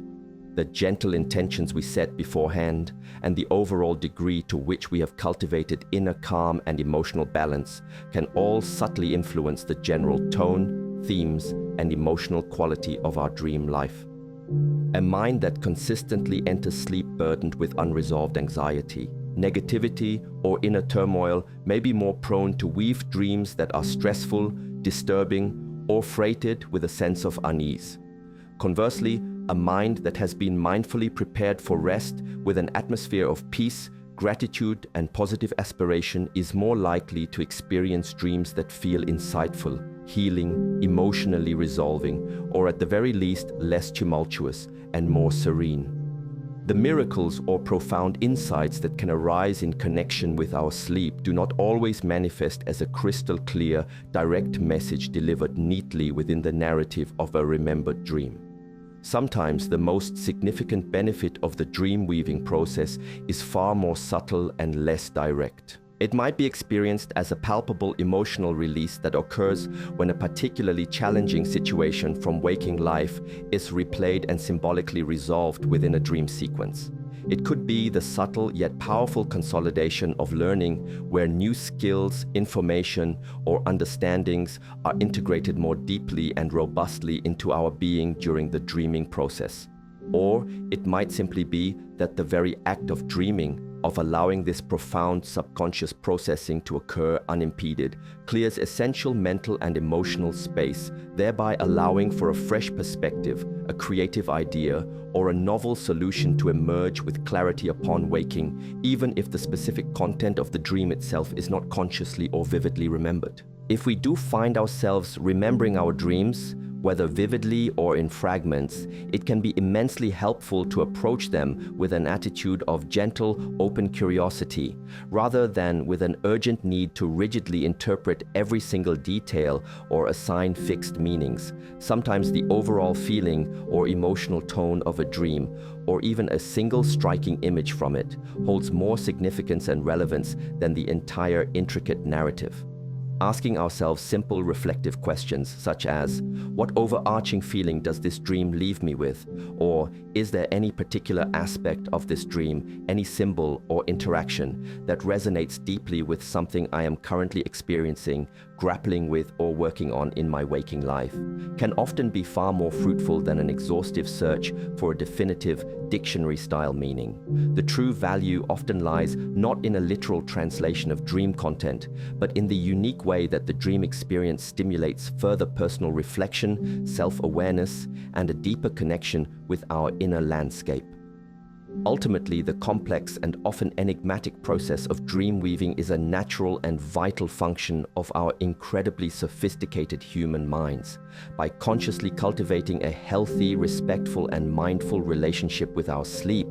the gentle intentions we set beforehand, and the overall degree to which we have cultivated inner calm and emotional balance can all subtly influence the general tone, themes, and emotional quality of our dream life. A mind that consistently enters sleep burdened with unresolved anxiety, negativity, or inner turmoil may be more prone to weave dreams that are stressful, disturbing, or freighted with a sense of unease. Conversely, a mind that has been mindfully prepared for rest with an atmosphere of peace, gratitude, and positive aspiration is more likely to experience dreams that feel insightful, healing, emotionally resolving, or at the very least less tumultuous and more serene. The miracles or profound insights that can arise in connection with our sleep do not always manifest as a crystal clear, direct message delivered neatly within the narrative of a remembered dream. Sometimes the most significant benefit of the dream weaving process is far more subtle and less direct. It might be experienced as a palpable emotional release that occurs when a particularly challenging situation from waking life is replayed and symbolically resolved within a dream sequence. It could be the subtle yet powerful consolidation of learning where new skills, information, or understandings are integrated more deeply and robustly into our being during the dreaming process. Or it might simply be that the very act of dreaming, of allowing this profound subconscious processing to occur unimpeded, clears essential mental and emotional space, thereby allowing for a fresh perspective, a creative idea, or a novel solution to emerge with clarity upon waking, even if the specific content of the dream itself is not consciously or vividly remembered. If we do find ourselves remembering our dreams, Whether vividly or in fragments, it can be immensely helpful to approach them with an attitude of gentle, open curiosity, rather than with an urgent need to rigidly interpret every single detail or assign fixed meanings. Sometimes the overall feeling or emotional tone of a dream, or even a single striking image from it, holds more significance and relevance than the entire intricate narrative. Asking ourselves simple reflective questions such as, what overarching feeling does this dream leave me with? Or is there any particular aspect of this dream, any symbol or interaction that resonates deeply with something I am currently experiencing, grappling with, or working on in my waking life, can often be far more fruitful than an exhaustive search for a definitive dictionary-style meaning. The true value often lies not in a literal translation of dream content, but in the unique way that the dream experience stimulates further personal reflection, self-awareness, and a deeper connection with our inner landscape. Ultimately, the complex and often enigmatic process of dream weaving is a natural and vital function of our incredibly sophisticated human minds. By consciously cultivating a healthy, respectful, and mindful relationship with our sleep,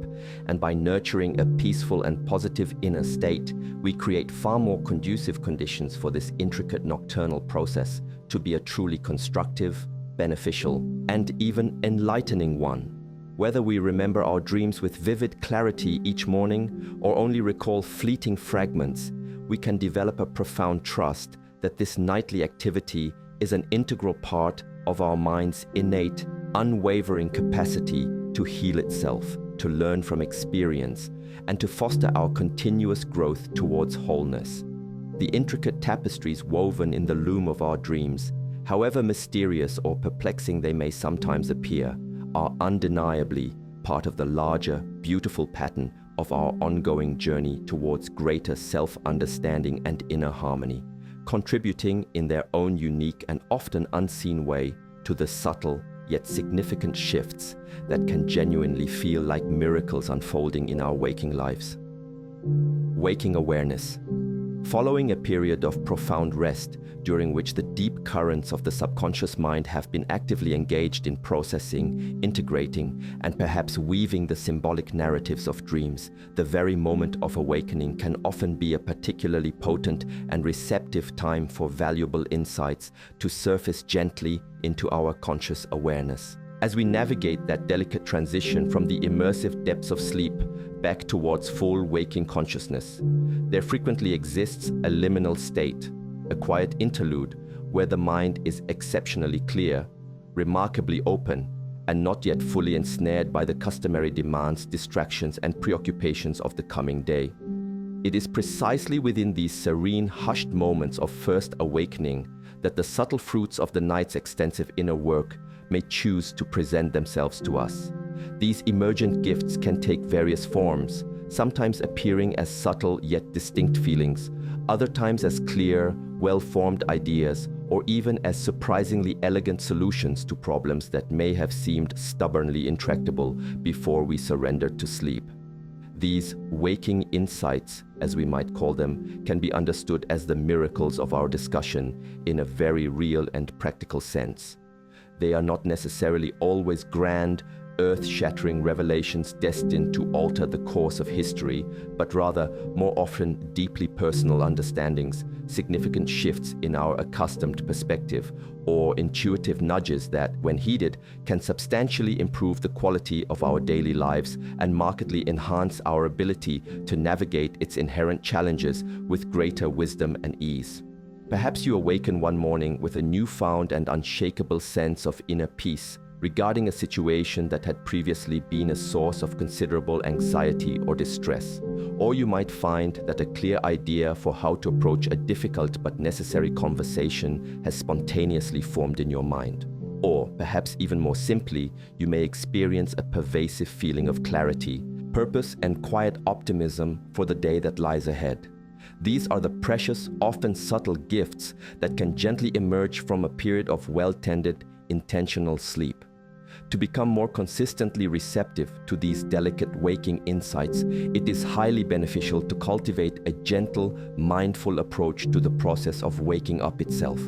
and by nurturing a peaceful and positive inner state, we create far more conducive conditions for this intricate nocturnal process to be a truly constructive, beneficial, and even enlightening one. Whether we remember our dreams with vivid clarity each morning or only recall fleeting fragments, we can develop a profound trust that this nightly activity is an integral part of our mind's innate, unwavering capacity to heal itself, to learn from experience, and to foster our continuous growth towards wholeness. The intricate tapestries woven in the loom of our dreams, however mysterious or perplexing they may sometimes appear, are undeniably part of the larger, beautiful pattern of our ongoing journey towards greater self-understanding and inner harmony, contributing in their own unique and often unseen way to the subtle yet significant shifts that can genuinely feel like miracles unfolding in our waking lives. Waking awareness. Following a period of profound rest, during which the deep currents of the subconscious mind have been actively engaged in processing, integrating, and perhaps weaving the symbolic narratives of dreams, the very moment of awakening can often be a particularly potent and receptive time for valuable insights to surface gently into our conscious awareness. As we navigate that delicate transition from the immersive depths of sleep back towards full waking consciousness, there frequently exists a liminal state, a quiet interlude where the mind is exceptionally clear, remarkably open, and not yet fully ensnared by the customary demands, distractions, and preoccupations of the coming day. It is precisely within these serene, hushed moments of first awakening that the subtle fruits of the night's extensive inner work may choose to present themselves to us. These emergent gifts can take various forms, sometimes appearing as subtle yet distinct feelings, other times as clear, well-formed ideas, or even as surprisingly elegant solutions to problems that may have seemed stubbornly intractable before we surrendered to sleep. These waking insights, as we might call them, can be understood as the miracles of our discussion in a very real and practical sense. They are not necessarily always grand, earth-shattering revelations destined to alter the course of history, but rather more often deeply personal understandings, significant shifts in our accustomed perspective, or intuitive nudges that, when heeded, can substantially improve the quality of our daily lives and markedly enhance our ability to navigate its inherent challenges with greater wisdom and ease. Perhaps you awaken one morning with a newfound and unshakable sense of inner peace regarding a situation that had previously been a source of considerable anxiety or distress. Or you might find that a clear idea for how to approach a difficult but necessary conversation has spontaneously formed in your mind. Or, perhaps even more simply, you may experience a pervasive feeling of clarity, purpose, and quiet optimism for the day that lies ahead. These are the precious, often subtle gifts that can gently emerge from a period of well-tended, intentional sleep. To become more consistently receptive to these delicate waking insights, it is highly beneficial to cultivate a gentle, mindful approach to the process of waking up itself.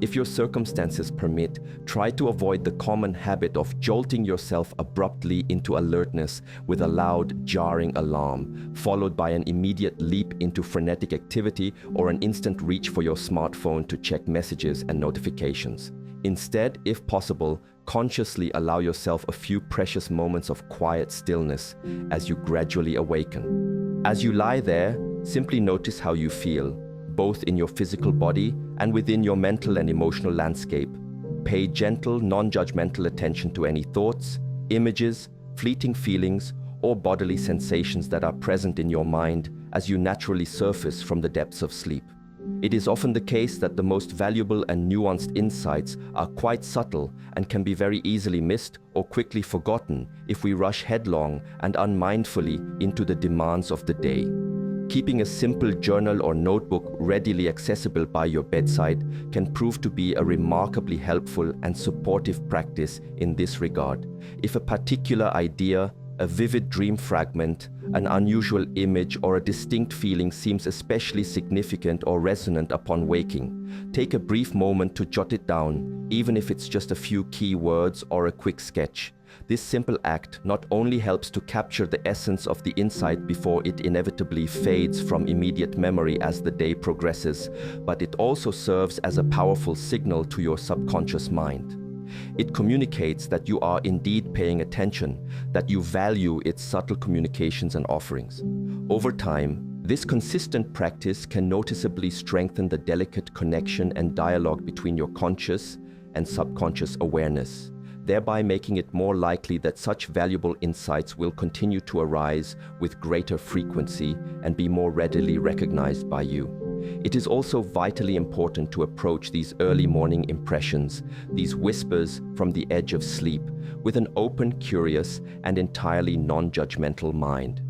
If your circumstances permit, try to avoid the common habit of jolting yourself abruptly into alertness with a loud, jarring alarm, followed by an immediate leap into frenetic activity or an instant reach for your smartphone to check messages and notifications. Instead, if possible, consciously allow yourself a few precious moments of quiet stillness as you gradually awaken. As you lie there, simply notice how you feel, both in your physical body and within your mental and emotional landscape. Pay gentle, non-judgmental attention to any thoughts, images, fleeting feelings, or bodily sensations that are present in your mind as you naturally surface from the depths of sleep. It is often the case that the most valuable and nuanced insights are quite subtle and can be very easily missed or quickly forgotten if we rush headlong and unmindfully into the demands of the day. Keeping a simple journal or notebook readily accessible by your bedside can prove to be a remarkably helpful and supportive practice in this regard. If a particular idea, a vivid dream fragment, an unusual image, or a distinct feeling seems especially significant or resonant upon waking, take a brief moment to jot it down, even if it's just a few key words or a quick sketch. This simple act not only helps to capture the essence of the insight before it inevitably fades from immediate memory as the day progresses, but it also serves as a powerful signal to your subconscious mind. It communicates that you are indeed paying attention, that you value its subtle communications and offerings. Over time, this consistent practice can noticeably strengthen the delicate connection and dialogue between your conscious and subconscious awareness, thereby making it more likely that such valuable insights will continue to arise with greater frequency and be more readily recognized by you. It is also vitally important to approach these early morning impressions, these whispers from the edge of sleep, with an open, curious, and entirely non-judgmental mind.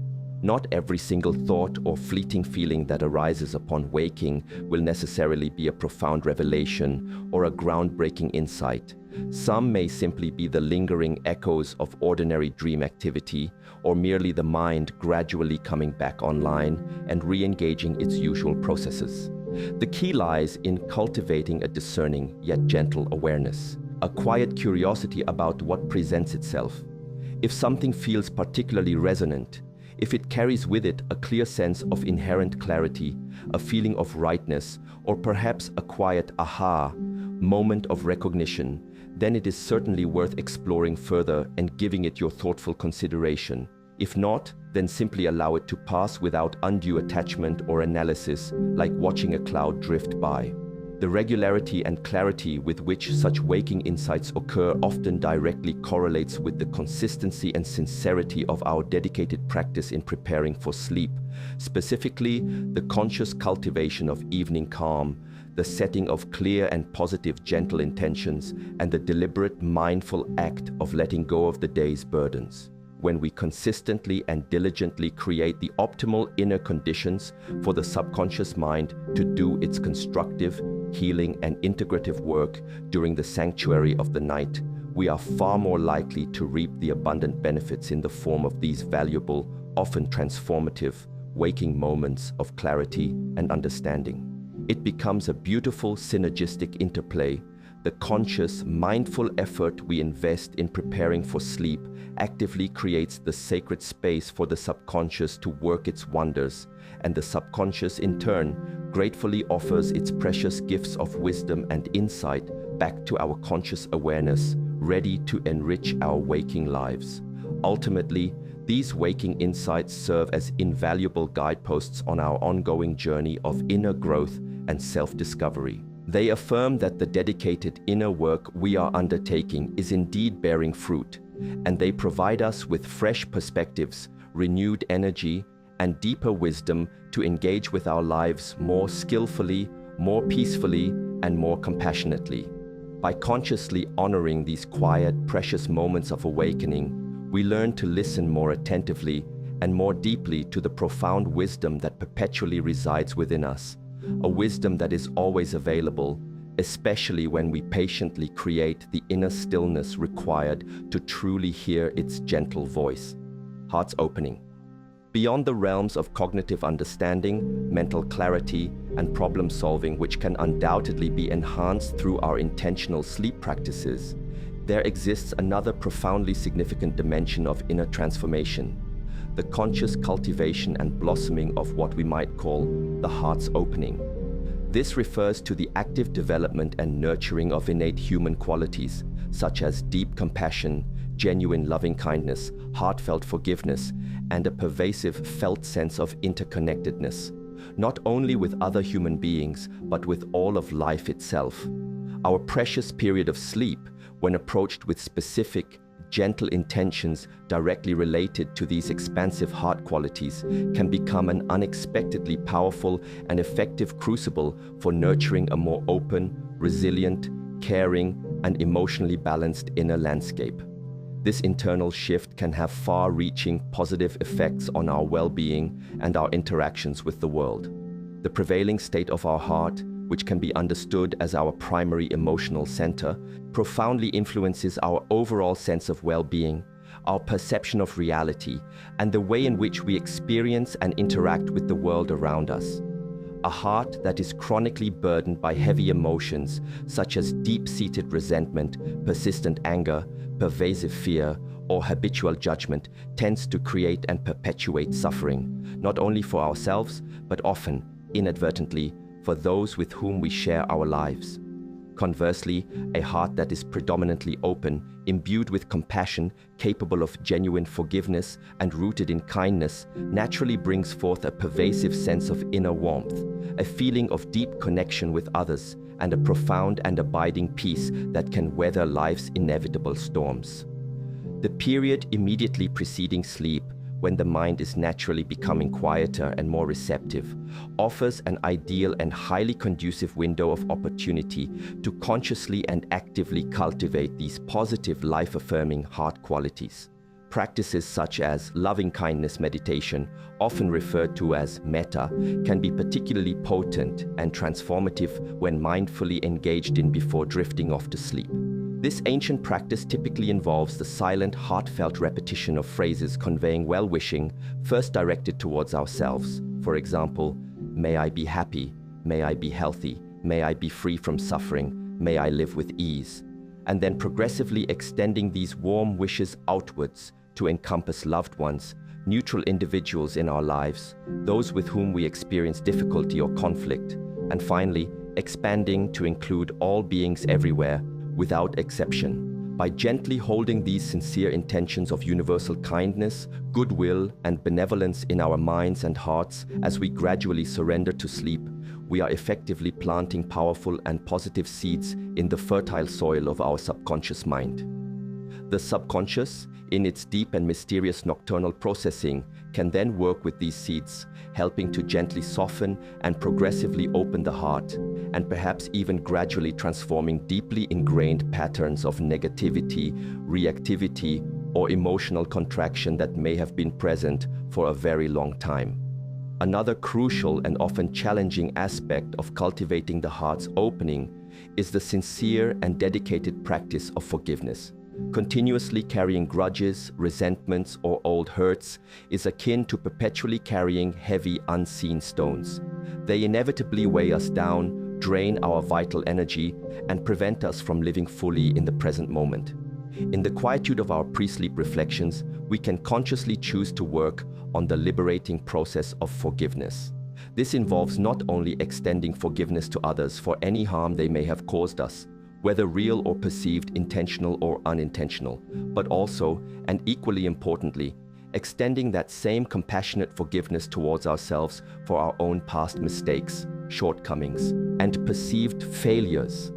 Not every single thought or fleeting feeling that arises upon waking will necessarily be a profound revelation or a groundbreaking insight. Some may simply be the lingering echoes of ordinary dream activity, or merely the mind gradually coming back online and re-engaging its usual processes. The key lies in cultivating a discerning yet gentle awareness, a quiet curiosity about what presents itself. If something feels particularly resonant, if it carries with it a clear sense of inherent clarity, a feeling of rightness, or perhaps a quiet aha moment of recognition, then it is certainly worth exploring further and giving it your thoughtful consideration. If not, then simply allow it to pass without undue attachment or analysis, like watching a cloud drift by. The regularity and clarity with which such waking insights occur often directly correlates with the consistency and sincerity of our dedicated practice in preparing for sleep, specifically the conscious cultivation of evening calm, the setting of clear and positive gentle intentions, and the deliberate mindful act of letting go of the day's burdens. When we consistently and diligently create the optimal inner conditions for the subconscious mind to do its constructive, healing, and integrative work during the sanctuary of the night, we are far more likely to reap the abundant benefits in the form of these valuable, often transformative, waking moments of clarity and understanding. It becomes a beautiful synergistic interplay. The conscious, mindful effort we invest in preparing for sleep actively creates the sacred space for the subconscious to work its wonders, and the subconscious, in turn, gratefully offers its precious gifts of wisdom and insight back to our conscious awareness, ready to enrich our waking lives. Ultimately, these waking insights serve as invaluable guideposts on our ongoing journey of inner growth and self-discovery. They affirm that the dedicated inner work we are undertaking is indeed bearing fruit, and they provide us with fresh perspectives, renewed energy, and deeper wisdom to engage with our lives more skillfully, more peacefully, and more compassionately. By consciously honoring these quiet, precious moments of awakening, we learn to listen more attentively and more deeply to the profound wisdom that perpetually resides within us, a wisdom that is always available, especially when we patiently create the inner stillness required to truly hear its gentle voice. Heart's opening. Beyond the realms of cognitive understanding, mental clarity, and problem solving, which can undoubtedly be enhanced through our intentional sleep practices, there exists another profoundly significant dimension of inner transformation: the conscious cultivation and blossoming of what we might call the heart's opening. This refers to the active development and nurturing of innate human qualities, such as deep compassion, genuine loving-kindness, heartfelt forgiveness, and a pervasive felt sense of interconnectedness, not only with other human beings, but with all of life itself. Our precious period of sleep, when approached with specific, gentle intentions directly related to these expansive heart qualities, can become an unexpectedly powerful and effective crucible for nurturing a more open, resilient, caring, and emotionally balanced inner landscape. This internal shift can have far-reaching positive effects on our well-being and our interactions with the world. The prevailing state of our heart, which can be understood as our primary emotional center, profoundly influences our overall sense of well-being, our perception of reality, and the way in which we experience and interact with the world around us. A heart that is chronically burdened by heavy emotions, such as deep-seated resentment, persistent anger, pervasive fear, or habitual judgment, tends to create and perpetuate suffering, not only for ourselves, but often, inadvertently, for those with whom we share our lives. Conversely, a heart that is predominantly open, imbued with compassion, capable of genuine forgiveness, and rooted in kindness, naturally brings forth a pervasive sense of inner warmth, a feeling of deep connection with others, and a profound and abiding peace that can weather life's inevitable storms. The period immediately preceding sleep, when the mind is naturally becoming quieter and more receptive, offers an ideal and highly conducive window of opportunity to consciously and actively cultivate these positive, life-affirming heart qualities. Practices such as loving-kindness meditation, often referred to as metta, can be particularly potent and transformative when mindfully engaged in before drifting off to sleep. This ancient practice typically involves the silent, heartfelt repetition of phrases conveying well-wishing, first directed towards ourselves. For example, "May I be happy, may I be healthy, may I be free from suffering, may I live with ease," and then progressively extending these warm wishes outwards to encompass loved ones, neutral individuals in our lives, those with whom we experience difficulty or conflict, and finally, expanding to include all beings everywhere, without exception. By gently holding these sincere intentions of universal kindness, goodwill, and benevolence in our minds and hearts as we gradually surrender to sleep, we are effectively planting powerful and positive seeds in the fertile soil of our subconscious mind. The subconscious, in its deep and mysterious nocturnal processing, can then work with these seeds, helping to gently soften and progressively open the heart, and perhaps even gradually transforming deeply ingrained patterns of negativity, reactivity, or emotional contraction that may have been present for a very long time. Another crucial and often challenging aspect of cultivating the heart's opening is the sincere and dedicated practice of forgiveness. Continuously carrying grudges, resentments, or old hurts is akin to perpetually carrying heavy, unseen stones. They inevitably weigh us down, drain our vital energy, and prevent us from living fully in the present moment. In the quietude of our pre-sleep reflections, we can consciously choose to work on the liberating process of forgiveness. This involves not only extending forgiveness to others for any harm they may have caused us, whether real or perceived, intentional or unintentional, but also, and equally importantly, extending that same compassionate forgiveness towards ourselves for our own past mistakes, shortcomings, and perceived failures.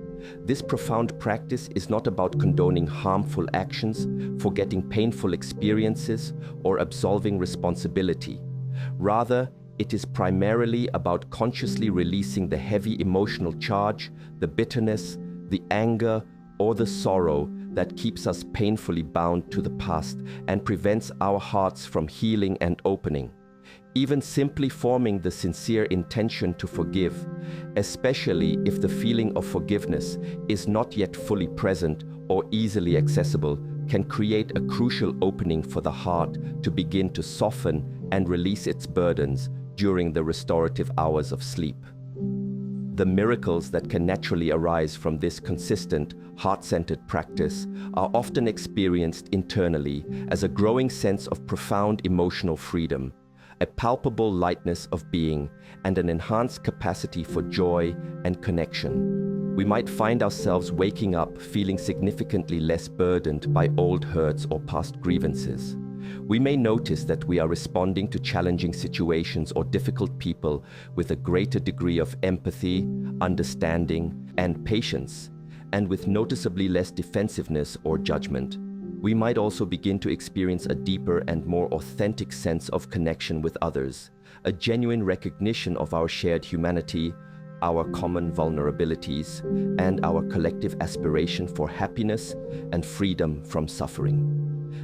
This profound practice is not about condoning harmful actions, forgetting painful experiences, or absolving responsibility. Rather, it is primarily about consciously releasing the heavy emotional charge, the bitterness, the anger, or the sorrow that keeps us painfully bound to the past and prevents our hearts from healing and opening. Even simply forming the sincere intention to forgive, especially if the feeling of forgiveness is not yet fully present or easily accessible, can create a crucial opening for the heart to begin to soften and release its burdens during the restorative hours of sleep. The miracles that can naturally arise from this consistent, heart-centered practice are often experienced internally as a growing sense of profound emotional freedom, a palpable lightness of being, and an enhanced capacity for joy and connection. We might find ourselves waking up feeling significantly less burdened by old hurts or past grievances. We may notice that we are responding to challenging situations or difficult people with a greater degree of empathy, understanding, and patience, and with noticeably less defensiveness or judgment. We might also begin to experience a deeper and more authentic sense of connection with others, a genuine recognition of our shared humanity, our common vulnerabilities, and our collective aspiration for happiness and freedom from suffering.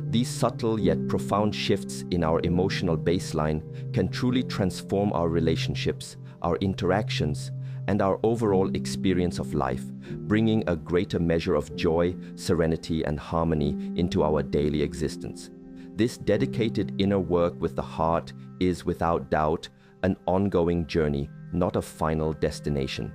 These subtle yet profound shifts in our emotional baseline can truly transform our relationships, our interactions, and our overall experience of life, bringing a greater measure of joy, serenity, and harmony into our daily existence. This dedicated inner work with the heart is, without doubt, an ongoing journey, not a final destination.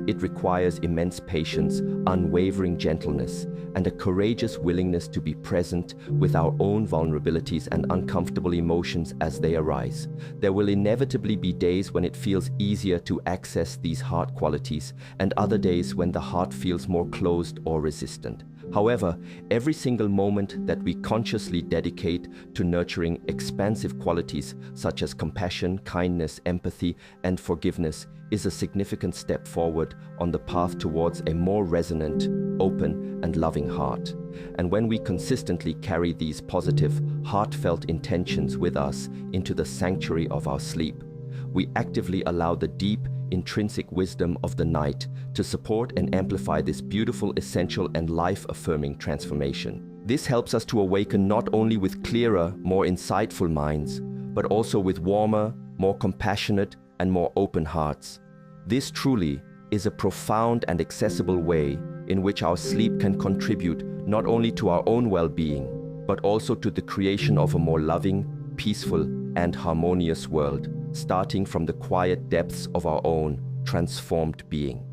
It requires immense patience, unwavering gentleness, and a courageous willingness to be present with our own vulnerabilities and uncomfortable emotions as they arise. There will inevitably be days when it feels easier to access these heart qualities, and other days when the heart feels more closed or resistant. However, every single moment that we consciously dedicate to nurturing expansive qualities such as compassion, kindness, empathy, and forgiveness is a significant step forward on the path towards a more resonant, open, and loving heart. And when we consistently carry these positive, heartfelt intentions with us into the sanctuary of our sleep, we actively allow the deep, intrinsic wisdom of the night to support and amplify this beautiful, essential, and life-affirming transformation. This helps us to awaken not only with clearer, more insightful minds, but also with warmer, more compassionate, and more open hearts. This truly is a profound and accessible way in which our sleep can contribute not only to our own well-being, but also to the creation of a more loving, peaceful, and harmonious world, starting from the quiet depths of our own transformed being.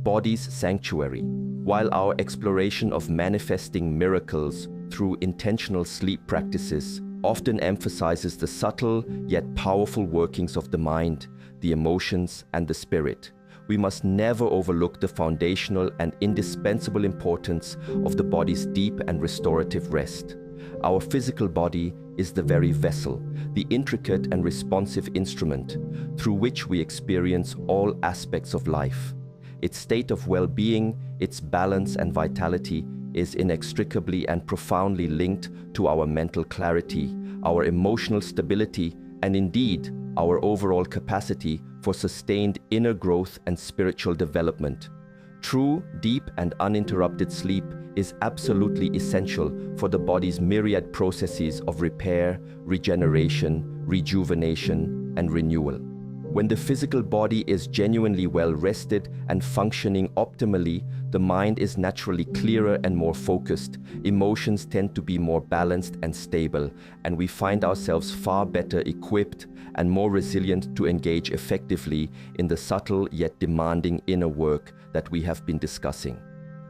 Body's sanctuary. While our exploration of manifesting miracles through intentional sleep practices often emphasizes the subtle yet powerful workings of the mind, the emotions, and the spirit, we must never overlook the foundational and indispensable importance of the body's deep and restorative rest. Our physical body is the very vessel, the intricate and responsive instrument through which we experience all aspects of life. Its state of well-being, its balance and vitality is inextricably and profoundly linked to our mental clarity, our emotional stability, and indeed, our overall capacity for sustained inner growth and spiritual development. True, deep, and uninterrupted sleep is absolutely essential for the body's myriad processes of repair, regeneration, rejuvenation, and renewal. When the physical body is genuinely well rested and functioning optimally, the mind is naturally clearer and more focused, emotions tend to be more balanced and stable, and we find ourselves far better equipped and more resilient to engage effectively in the subtle yet demanding inner work that we have been discussing.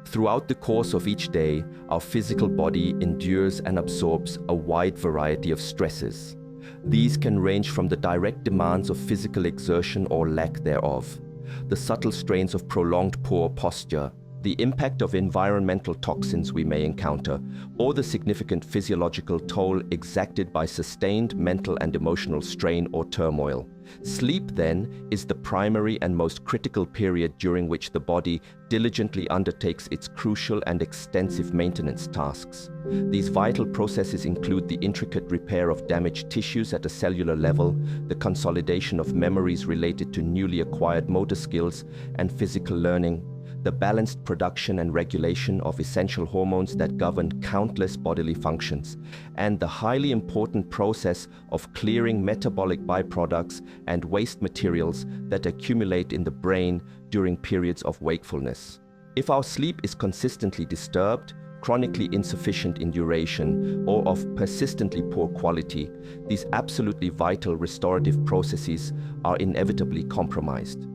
Throughout the course of each day, our physical body endures and absorbs a wide variety of stresses. These can range from the direct demands of physical exertion or lack thereof, the subtle strains of prolonged poor posture, the impact of environmental toxins we may encounter, or the significant physiological toll exacted by sustained mental and emotional strain or turmoil. Sleep, then, is the primary and most critical period during which the body diligently undertakes its crucial and extensive maintenance tasks. These vital processes include the intricate repair of damaged tissues at a cellular level, the consolidation of memories related to newly acquired motor skills and physical learning, the balanced production and regulation of essential hormones that govern countless bodily functions, and the highly important process of clearing metabolic byproducts and waste materials that accumulate in the brain during periods of wakefulness. If our sleep is consistently disturbed, chronically insufficient in duration, or of persistently poor quality, these absolutely vital restorative processes are inevitably compromised.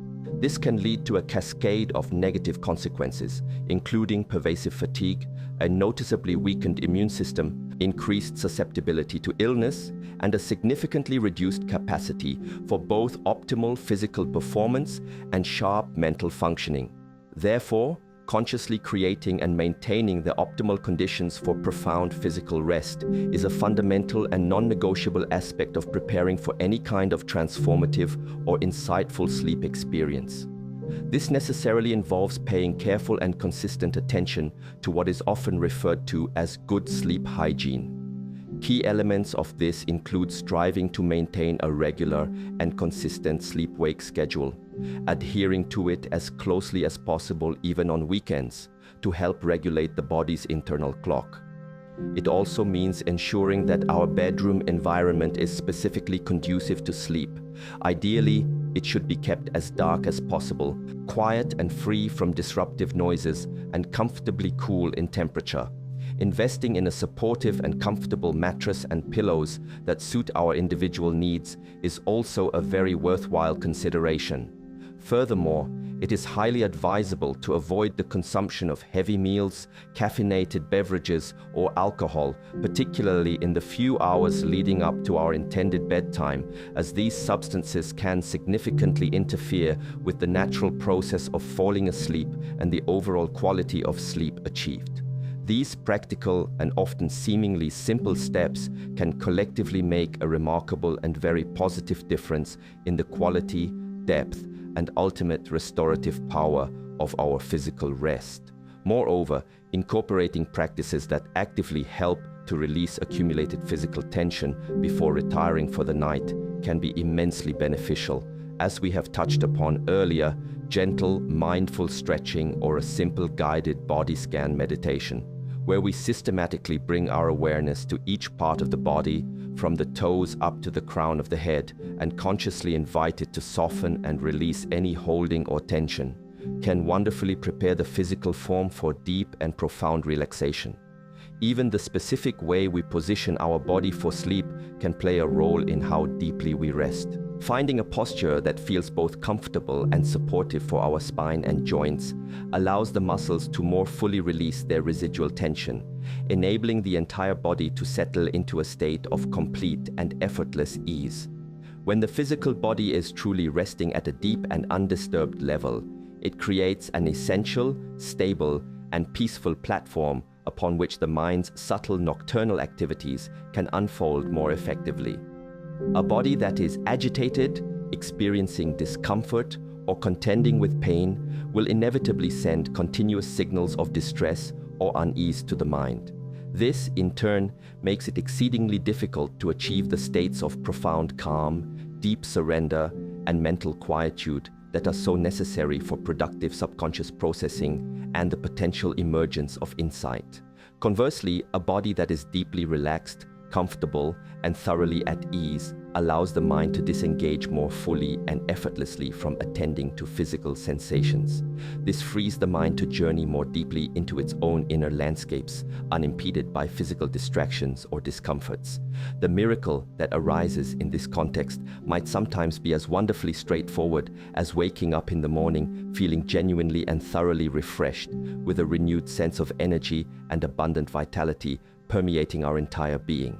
This can lead to a cascade of negative consequences, including pervasive fatigue, a noticeably weakened immune system, increased susceptibility to illness, and a significantly reduced capacity for both optimal physical performance and sharp mental functioning. Therefore, consciously creating and maintaining the optimal conditions for profound physical rest is a fundamental and non-negotiable aspect of preparing for any kind of transformative or insightful sleep experience. This necessarily involves paying careful and consistent attention to what is often referred to as good sleep hygiene. Key elements of this include striving to maintain a regular and consistent sleep-wake schedule, adhering to it as closely as possible even on weekends to help regulate the body's internal clock. It also means ensuring that our bedroom environment is specifically conducive to sleep. Ideally, it should be kept as dark as possible, quiet and free from disruptive noises, and comfortably cool in temperature. Investing in a supportive and comfortable mattress and pillows that suit our individual needs is also a very worthwhile consideration. Furthermore, it is highly advisable to avoid the consumption of heavy meals, caffeinated beverages, or alcohol, particularly in the few hours leading up to our intended bedtime, as these substances can significantly interfere with the natural process of falling asleep and the overall quality of sleep achieved. These practical and often seemingly simple steps can collectively make a remarkable and very positive difference in the quality, depth, and ultimate restorative power of our physical rest. Moreover, incorporating practices that actively help to release accumulated physical tension before retiring for the night can be immensely beneficial. As we have touched upon earlier, gentle, mindful stretching or a simple guided body scan meditation, where we systematically bring our awareness to each part of the body, from the toes up to the crown of the head, and consciously invite it to soften and release any holding or tension, can wonderfully prepare the physical form for deep and profound relaxation. Even the specific way we position our body for sleep can play a role in how deeply we rest. Finding a posture that feels both comfortable and supportive for our spine and joints allows the muscles to more fully release their residual tension, enabling the entire body to settle into a state of complete and effortless ease. When the physical body is truly resting at a deep and undisturbed level, it creates an essential, stable, and peaceful platform upon which the mind's subtle nocturnal activities can unfold more effectively. A body that is agitated, experiencing discomfort, or contending with pain will inevitably send continuous signals of distress or unease to the mind. This, in turn, makes it exceedingly difficult to achieve the states of profound calm, deep surrender, and mental quietude that are so necessary for productive subconscious processing and the potential emergence of insight. Conversely, a body that is deeply relaxed, comfortable, and thoroughly at ease allows the mind to disengage more fully and effortlessly from attending to physical sensations. This frees the mind to journey more deeply into its own inner landscapes, unimpeded by physical distractions or discomforts. The miracle that arises in this context might sometimes be as wonderfully straightforward as waking up in the morning feeling genuinely and thoroughly refreshed, with a renewed sense of energy and abundant vitality permeating our entire being.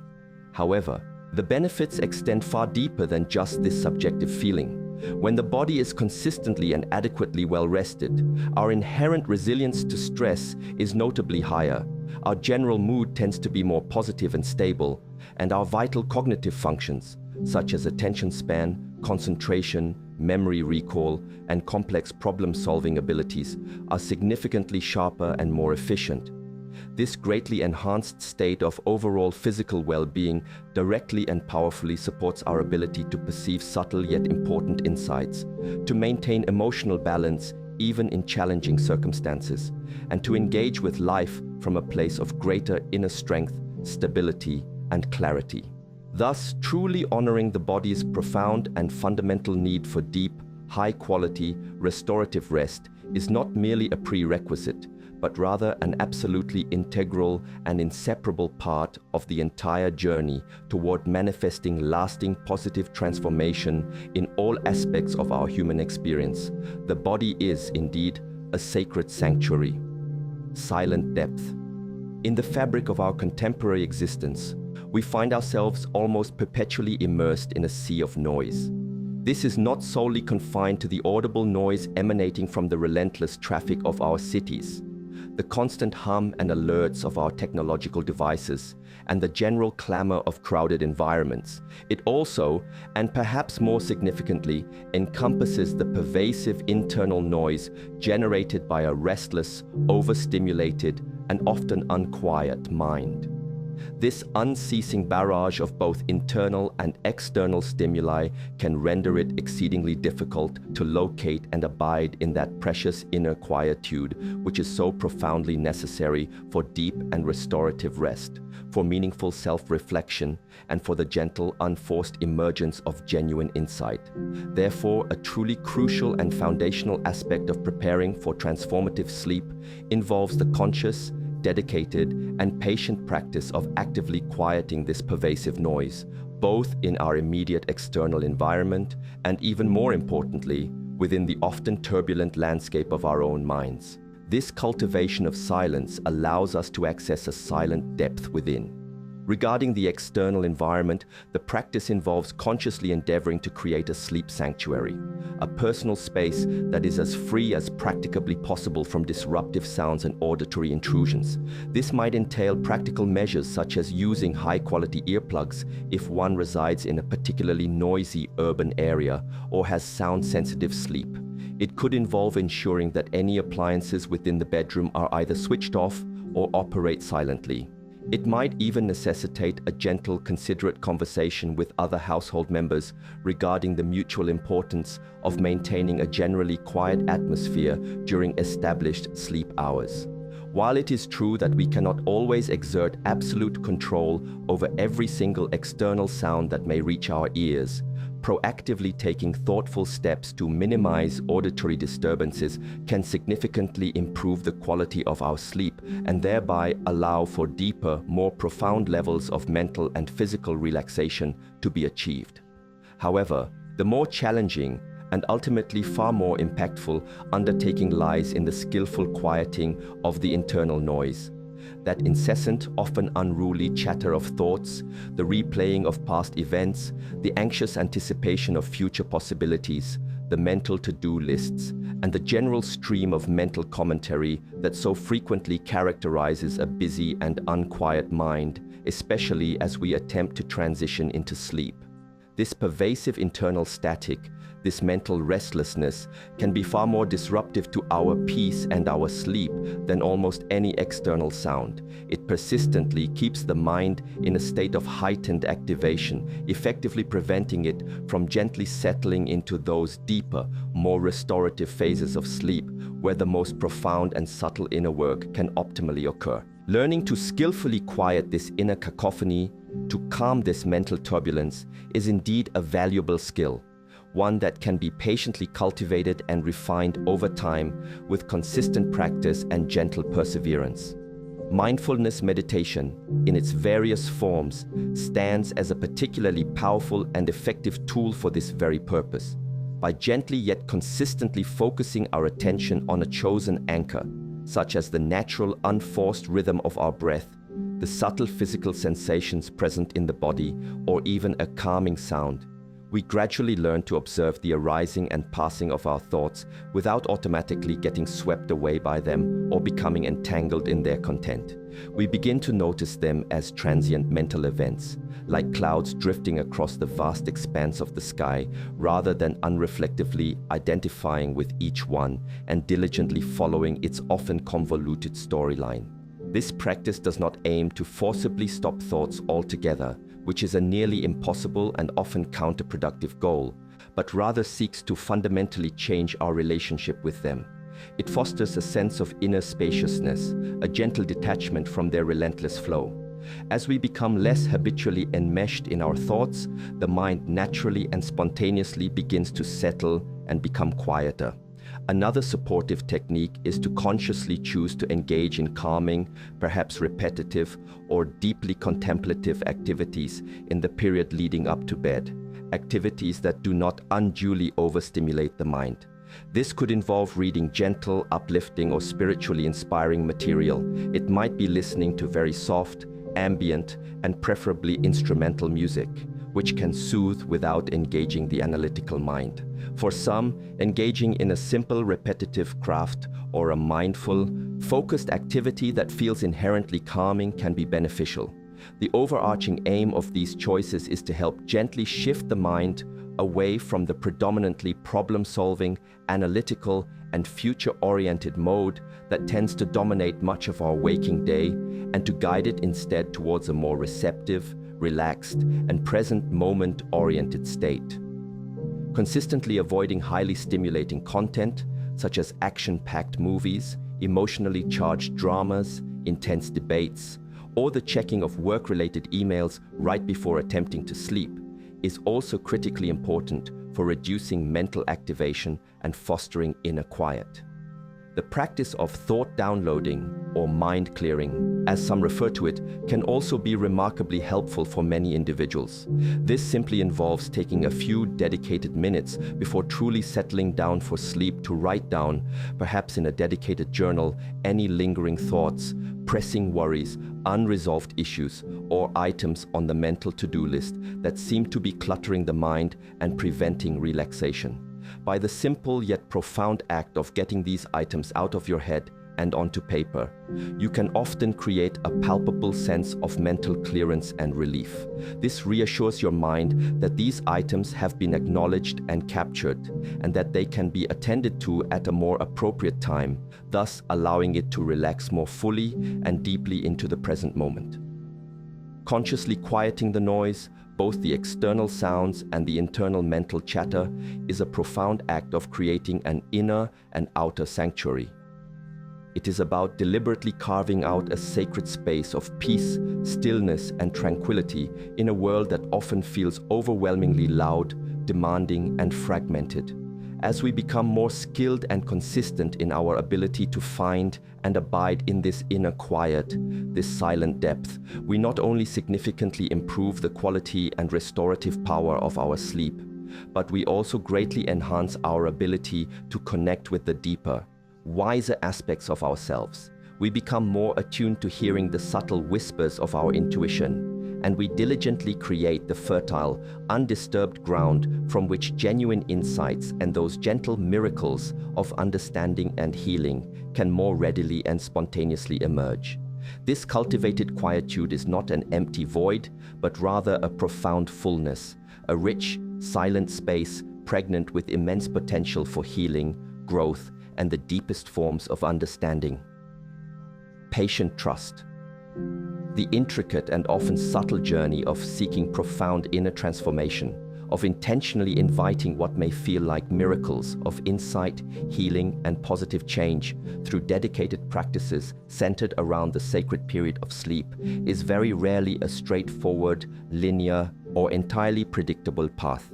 However, the benefits extend far deeper than just this subjective feeling. When the body is consistently and adequately well rested, our inherent resilience to stress is notably higher. Our general mood tends to be more positive and stable, and our vital cognitive functions, such as attention span, concentration, memory recall, and complex problem-solving abilities, are significantly sharper and more efficient. This greatly enhanced state of overall physical well-being directly and powerfully supports our ability to perceive subtle yet important insights, to maintain emotional balance even in challenging circumstances, and to engage with life from a place of greater inner strength, stability, and clarity. Thus, truly honoring the body's profound and fundamental need for deep, high-quality, restorative rest is not merely a prerequisite, but rather an absolutely integral and inseparable part of the entire journey toward manifesting lasting positive transformation in all aspects of our human experience. The body is, indeed, a sacred sanctuary. Silent depth. In the fabric of our contemporary existence, we find ourselves almost perpetually immersed in a sea of noise. This is not solely confined to the audible noise emanating from the relentless traffic of our cities, the constant hum and alerts of our technological devices, and the general clamor of crowded environments. It also, and perhaps more significantly, encompasses the pervasive internal noise generated by a restless, overstimulated, and often unquiet mind. This unceasing barrage of both internal and external stimuli can render it exceedingly difficult to locate and abide in that precious inner quietude which is so profoundly necessary for deep and restorative rest, for meaningful self-reflection, and for the gentle, unforced emergence of genuine insight. Therefore, a truly crucial and foundational aspect of preparing for transformative sleep involves the conscious, dedicated, and patient practice of actively quieting this pervasive noise, both in our immediate external environment and, even more importantly, within the often turbulent landscape of our own minds. This cultivation of silence allows us to access a silent depth within. Regarding the external environment, the practice involves consciously endeavoring to create a sleep sanctuary, a personal space that is as free as practicably possible from disruptive sounds and auditory intrusions. This might entail practical measures such as using high-quality earplugs if one resides in a particularly noisy urban area or has sound-sensitive sleep. It could involve ensuring that any appliances within the bedroom are either switched off or operate silently. It might even necessitate a gentle, considerate conversation with other household members regarding the mutual importance of maintaining a generally quiet atmosphere during established sleep hours. While it is true that we cannot always exert absolute control over every single external sound that may reach our ears, proactively taking thoughtful steps to minimize auditory disturbances can significantly improve the quality of our sleep and thereby allow for deeper, more profound levels of mental and physical relaxation to be achieved. However, the more challenging and ultimately far more impactful undertaking lies in the skillful quieting of the internal noise. That incessant, often unruly chatter of thoughts, the replaying of past events, the anxious anticipation of future possibilities, the mental to-do lists, and the general stream of mental commentary that so frequently characterizes a busy and unquiet mind, especially as we attempt to transition into sleep. This pervasive internal static, this mental restlessness, can be far more disruptive to our peace and our sleep than almost any external sound. It persistently keeps the mind in a state of heightened activation, effectively preventing it from gently settling into those deeper, more restorative phases of sleep where the most profound and subtle inner work can optimally occur. Learning to skillfully quiet this inner cacophony, to calm this mental turbulence, is indeed a valuable skill, one that can be patiently cultivated and refined over time with consistent practice and gentle perseverance. Mindfulness meditation, in its various forms, stands as a particularly powerful and effective tool for this very purpose. By gently yet consistently focusing our attention on a chosen anchor, such as the natural, unforced rhythm of our breath, the subtle physical sensations present in the body, or even a calming sound, we gradually learn to observe the arising and passing of our thoughts without automatically getting swept away by them or becoming entangled in their content. We begin to notice them as transient mental events, like clouds drifting across the vast expanse of the sky, rather than unreflectively identifying with each one and diligently following its often convoluted storyline. This practice does not aim to forcibly stop thoughts altogether, which is a nearly impossible and often counterproductive goal, but rather seeks to fundamentally change our relationship with them. It fosters a sense of inner spaciousness, a gentle detachment from their relentless flow. As we become less habitually enmeshed in our thoughts, the mind naturally and spontaneously begins to settle and become quieter. Another supportive technique is to consciously choose to engage in calming, perhaps repetitive, or deeply contemplative activities in the period leading up to bed, activities that do not unduly overstimulate the mind. This could involve reading gentle, uplifting, or spiritually inspiring material. It might be listening to very soft, ambient, and preferably instrumental music, which can soothe without engaging the analytical mind. For some, engaging in a simple repetitive craft or a mindful, focused activity that feels inherently calming can be beneficial. The overarching aim of these choices is to help gently shift the mind away from the predominantly problem-solving, analytical, and future-oriented mode that tends to dominate much of our waking day, and to guide it instead towards a more receptive, relaxed, and present moment-oriented state. Consistently avoiding highly stimulating content, such as action-packed movies, emotionally charged dramas, intense debates, or the checking of work-related emails right before attempting to sleep, is also critically important for reducing mental activation and fostering inner quiet. The practice of thought downloading, or mind clearing, as some refer to it, can also be remarkably helpful for many individuals. This simply involves taking a few dedicated minutes before truly settling down for sleep to write down, perhaps in a dedicated journal, any lingering thoughts, pressing worries, unresolved issues, or items on the mental to-do list that seem to be cluttering the mind and preventing relaxation. By the simple yet profound act of getting these items out of your head and onto paper, you can often create a palpable sense of mental clearance and relief. This reassures your mind that these items have been acknowledged and captured, and that they can be attended to at a more appropriate time, thus allowing it to relax more fully and deeply into the present moment. Consciously quieting the noise, both the external sounds and the internal mental chatter, is a profound act of creating an inner and outer sanctuary. It is about deliberately carving out a sacred space of peace, stillness, and tranquility in a world that often feels overwhelmingly loud, demanding, and fragmented. As we become more skilled and consistent in our ability to find and abide in this inner quiet, this silent depth, we not only significantly improve the quality and restorative power of our sleep, but we also greatly enhance our ability to connect with the deeper, wiser aspects of ourselves. We become more attuned to hearing the subtle whispers of our intuition, and we diligently create the fertile, undisturbed ground from which genuine insights and those gentle miracles of understanding and healing can more readily and spontaneously emerge. This cultivated quietude is not an empty void, but rather a profound fullness, a rich, silent space pregnant with immense potential for healing, growth, and the deepest forms of understanding. Patient trust. The intricate and often subtle journey of seeking profound inner transformation, of intentionally inviting what may feel like miracles of insight, healing, and positive change through dedicated practices centered around the sacred period of sleep, is very rarely a straightforward, linear, or entirely predictable path.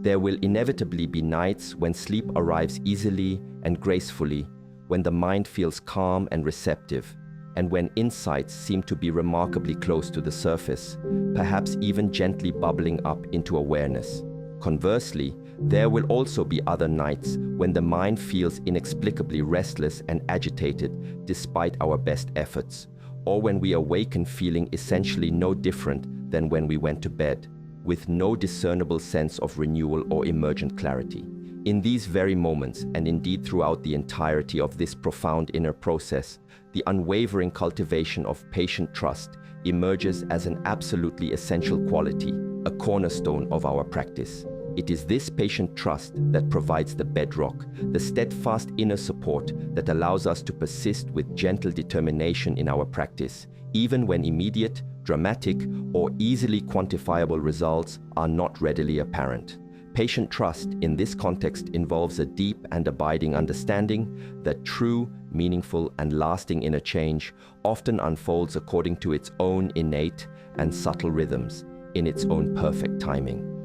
There will inevitably be nights when sleep arrives easily and gracefully, when the mind feels calm and receptive, and when insights seem to be remarkably close to the surface, perhaps even gently bubbling up into awareness. Conversely, there will also be other nights when the mind feels inexplicably restless and agitated despite our best efforts, or when we awaken feeling essentially no different than when we went to bed, with no discernible sense of renewal or emergent clarity. In these very moments, and indeed throughout the entirety of this profound inner process, the unwavering cultivation of patient trust emerges as an absolutely essential quality, a cornerstone of our practice. It is this patient trust that provides the bedrock, the steadfast inner support that allows us to persist with gentle determination in our practice, even when immediate, dramatic, or easily quantifiable results are not readily apparent. Patient trust in this context involves a deep and abiding understanding that true, meaningful, and lasting inner change often unfolds according to its own innate and subtle rhythms in its own perfect timing.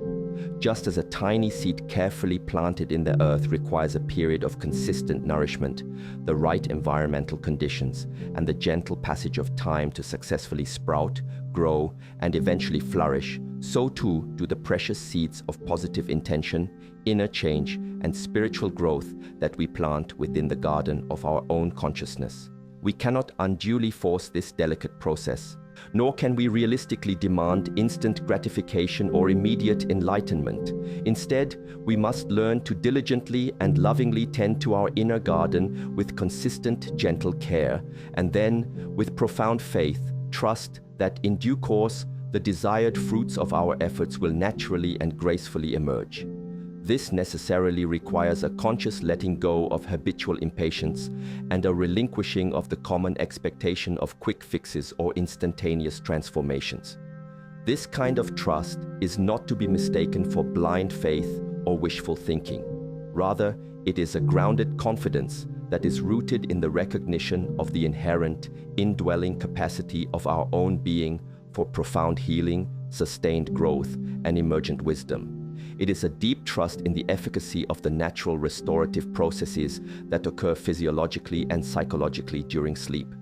Just as a tiny seed carefully planted in the earth requires a period of consistent nourishment, the right environmental conditions, and the gentle passage of time to successfully sprout, grow, and eventually flourish, so too do the precious seeds of positive intention, inner change, and spiritual growth that we plant within the garden of our own consciousness. We cannot unduly force this delicate process, nor can we realistically demand instant gratification or immediate enlightenment. Instead, we must learn to diligently and lovingly tend to our inner garden with consistent, gentle care, and then, with profound faith, trust that in due course, the desired fruits of our efforts will naturally and gracefully emerge. This necessarily requires a conscious letting go of habitual impatience and a relinquishing of the common expectation of quick fixes or instantaneous transformations. This kind of trust is not to be mistaken for blind faith or wishful thinking. Rather, it is a grounded confidence that is rooted in the recognition of the inherent, indwelling capacity of our own being for profound healing, sustained growth, and emergent wisdom. It is a deep trust in the efficacy of the natural restorative processes that occur physiologically and psychologically during sleep.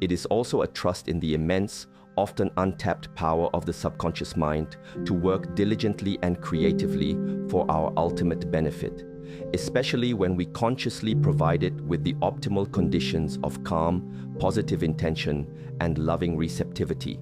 It is also a trust in the immense, often untapped power of the subconscious mind to work diligently and creatively for our ultimate benefit, especially when we consciously provide it with the optimal conditions of calm, positive intention, and loving receptivity.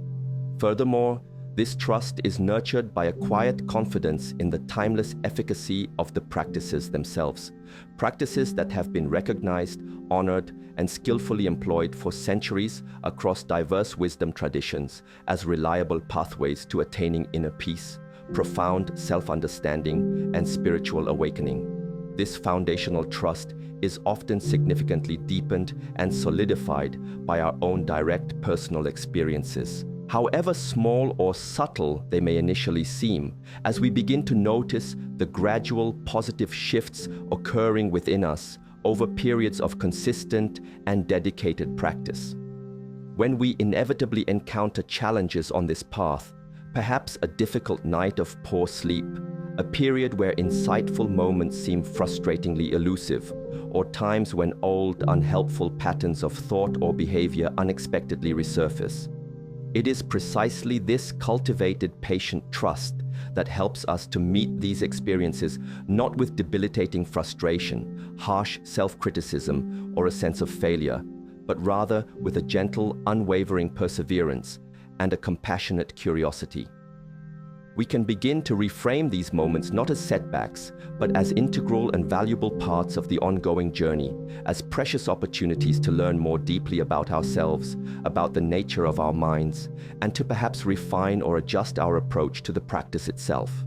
Furthermore, this trust is nurtured by a quiet confidence in the timeless efficacy of the practices themselves, practices that have been recognized, honored, and skillfully employed for centuries across diverse wisdom traditions as reliable pathways to attaining inner peace, profound self-understanding, and spiritual awakening. This foundational trust is often significantly deepened and solidified by our own direct personal experiences, however small or subtle they may initially seem, as we begin to notice the gradual positive shifts occurring within us over periods of consistent and dedicated practice. When we inevitably encounter challenges on this path, perhaps a difficult night of poor sleep, a period where insightful moments seem frustratingly elusive, or times when old, unhelpful patterns of thought or behavior unexpectedly resurface, it is precisely this cultivated patient trust that helps us to meet these experiences not with debilitating frustration, harsh self-criticism, or a sense of failure, but rather with a gentle, unwavering perseverance and a compassionate curiosity. We can begin to reframe these moments not as setbacks, but as integral and valuable parts of the ongoing journey, as precious opportunities to learn more deeply about ourselves, about the nature of our minds, and to perhaps refine or adjust our approach to the practice itself.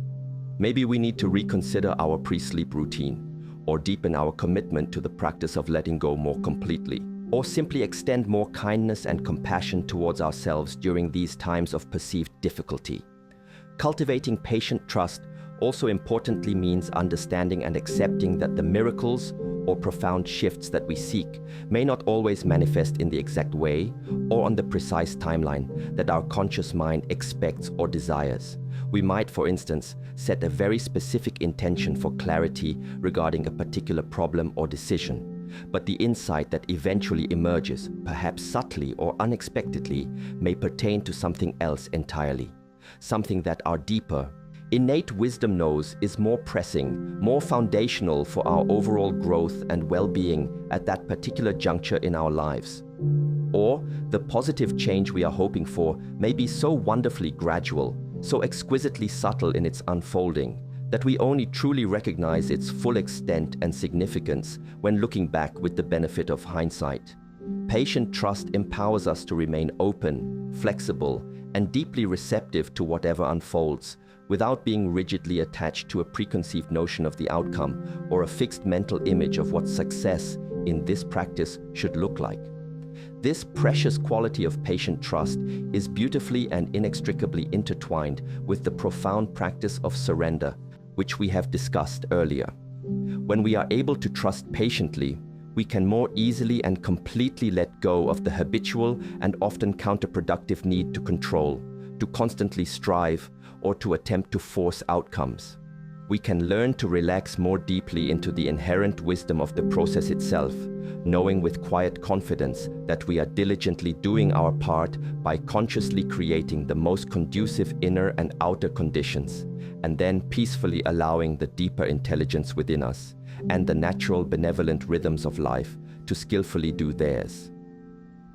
Maybe we need to reconsider our pre-sleep routine, or deepen our commitment to the practice of letting go more completely, or simply extend more kindness and compassion towards ourselves during these times of perceived difficulty. Cultivating patient trust also importantly means understanding and accepting that the miracles or profound shifts that we seek may not always manifest in the exact way or on the precise timeline that our conscious mind expects or desires. We might, for instance, set a very specific intention for clarity regarding a particular problem or decision, but the insight that eventually emerges, perhaps subtly or unexpectedly, may pertain to something else entirely. Something that our deeper, innate wisdom knows is more pressing, more foundational for our overall growth and well-being at that particular juncture in our lives. Or the positive change we are hoping for may be so wonderfully gradual, so exquisitely subtle in its unfolding, that we only truly recognize its full extent and significance when looking back with the benefit of hindsight. Patient trust empowers us to remain open, flexible, and deeply receptive to whatever unfolds, without being rigidly attached to a preconceived notion of the outcome or a fixed mental image of what success in this practice should look like. This precious quality of patient trust is beautifully and inextricably intertwined with the profound practice of surrender, which we have discussed earlier. When we are able to trust patiently, we can more easily and completely let go of the habitual and often counterproductive need to control, to constantly strive, or to attempt to force outcomes. We can learn to relax more deeply into the inherent wisdom of the process itself, knowing with quiet confidence that we are diligently doing our part by consciously creating the most conducive inner and outer conditions, and then peacefully allowing the deeper intelligence within us and the natural benevolent rhythms of life to skillfully do theirs.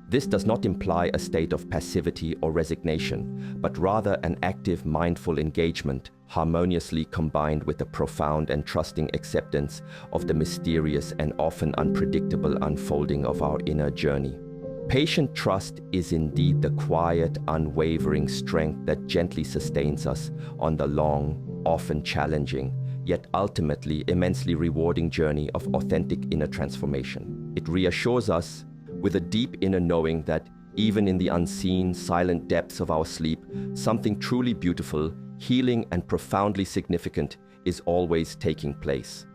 This does not imply a state of passivity or resignation, but rather an active, mindful engagement, harmoniously combined with a profound and trusting acceptance of the mysterious and often unpredictable unfolding of our inner journey. Patient trust is indeed the quiet, unwavering strength that gently sustains us on the long, often challenging, yet ultimately immensely rewarding journey of authentic inner transformation. It reassures us with a deep inner knowing that even in the unseen, silent depths of our sleep, something truly beautiful, healing, and profoundly significant is always taking place.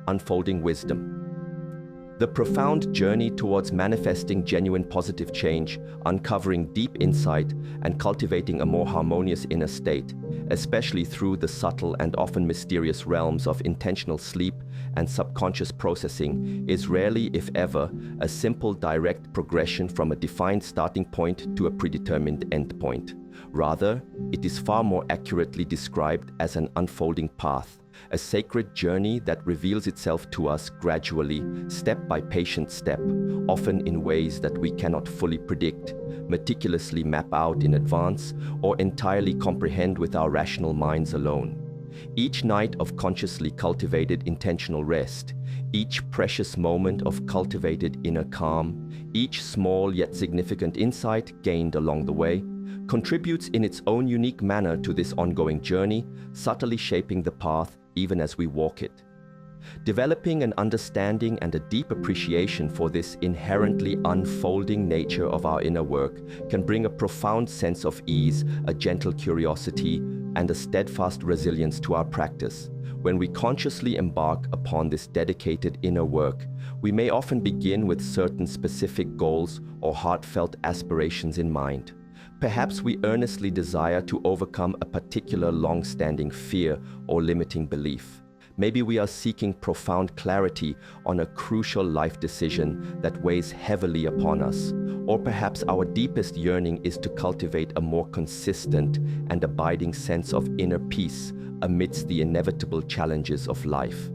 Unfolding wisdom. The profound journey towards manifesting genuine positive change, uncovering deep insight, and cultivating a more harmonious inner state, especially through the subtle and often mysterious realms of intentional sleep and subconscious processing, is rarely, if ever, a simple, direct progression from a defined starting point to a predetermined end point. Rather, it is far more accurately described as an unfolding path, a sacred journey that reveals itself to us gradually, step by patient step, often in ways that we cannot fully predict, meticulously map out in advance, or entirely comprehend with our rational minds alone. Each night of consciously cultivated intentional rest, each precious moment of cultivated inner calm, each small yet significant insight gained along the way, contributes in its own unique manner to this ongoing journey, subtly shaping the path even as we walk it. Developing an understanding and a deep appreciation for this inherently unfolding nature of our inner work can bring a profound sense of ease, a gentle curiosity, and a steadfast resilience to our practice. When we consciously embark upon this dedicated inner work, we may often begin with certain specific goals or heartfelt aspirations in mind. Perhaps we earnestly desire to overcome a particular long-standing fear or limiting belief. Maybe we are seeking profound clarity on a crucial life decision that weighs heavily upon us. Or perhaps our deepest yearning is to cultivate a more consistent and abiding sense of inner peace amidst the inevitable challenges of life.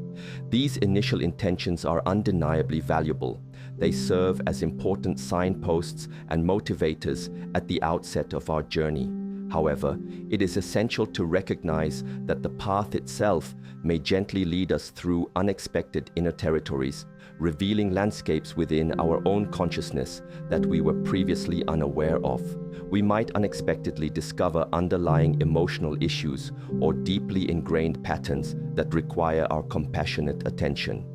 These initial intentions are undeniably valuable. They serve as important signposts and motivators at the outset of our journey. However, it is essential to recognize that the path itself may gently lead us through unexpected inner territories, revealing landscapes within our own consciousness that we were previously unaware of. We might unexpectedly discover underlying emotional issues or deeply ingrained patterns that require our compassionate attention.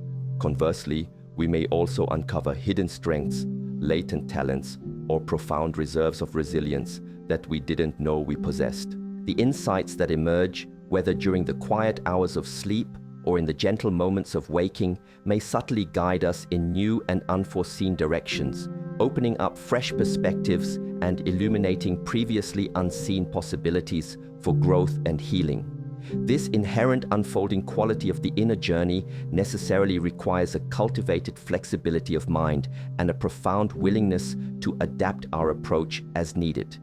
Conversely, we may also uncover hidden strengths, latent talents, or profound reserves of resilience that we didn't know we possessed. The insights that emerge, whether during the quiet hours of sleep or in the gentle moments of waking, may subtly guide us in new and unforeseen directions, opening up fresh perspectives and illuminating previously unseen possibilities for growth and healing. This inherent unfolding quality of the inner journey necessarily requires a cultivated flexibility of mind and a profound willingness to adapt our approach as needed.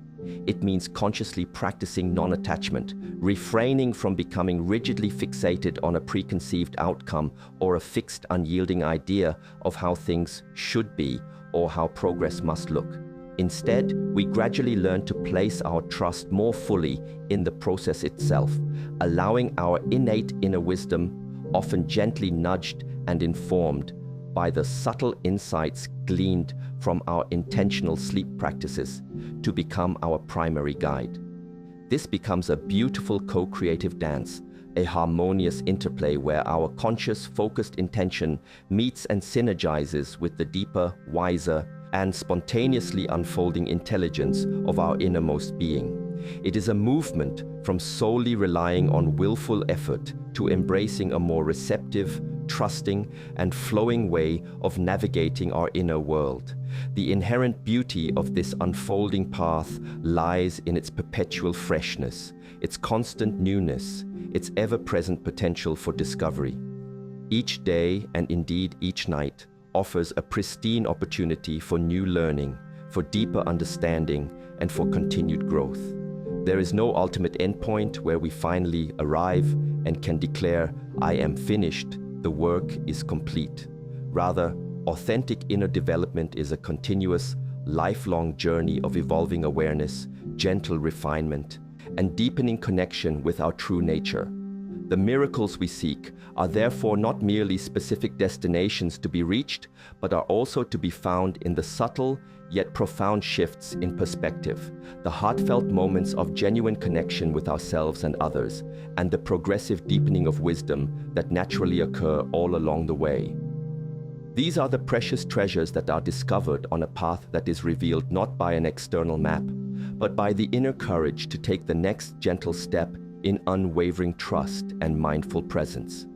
It means consciously practicing non-attachment, refraining from becoming rigidly fixated on a preconceived outcome or a fixed, unyielding idea of how things should be or how progress must look. Instead, we gradually learn to place our trust more fully in the process itself, allowing our innate inner wisdom, often gently nudged and informed by the subtle insights gleaned from our intentional sleep practices, to become our primary guide. This becomes a beautiful co-creative dance, a harmonious interplay where our conscious, focused intention meets and synergizes with the deeper, wiser, and spontaneously unfolding intelligence of our innermost being. It is a movement from solely relying on willful effort to embracing a more receptive, trusting, and flowing way of navigating our inner world. The inherent beauty of this unfolding path lies in its perpetual freshness, its constant newness, its ever-present potential for discovery. Each day, and indeed each night, offers a pristine opportunity for new learning, for deeper understanding, and for continued growth. There is no ultimate endpoint where we finally arrive and can declare, "I am finished, the work is complete." Rather, authentic inner development is a continuous, lifelong journey of evolving awareness, gentle refinement, and deepening connection with our true nature. The miracles we seek are therefore not merely specific destinations to be reached, but are also to be found in the subtle yet profound shifts in perspective, the heartfelt moments of genuine connection with ourselves and others, and the progressive deepening of wisdom that naturally occur all along the way. These are the precious treasures that are discovered on a path that is revealed not by an external map, but by the inner courage to take the next gentle step in unwavering trust and mindful presence.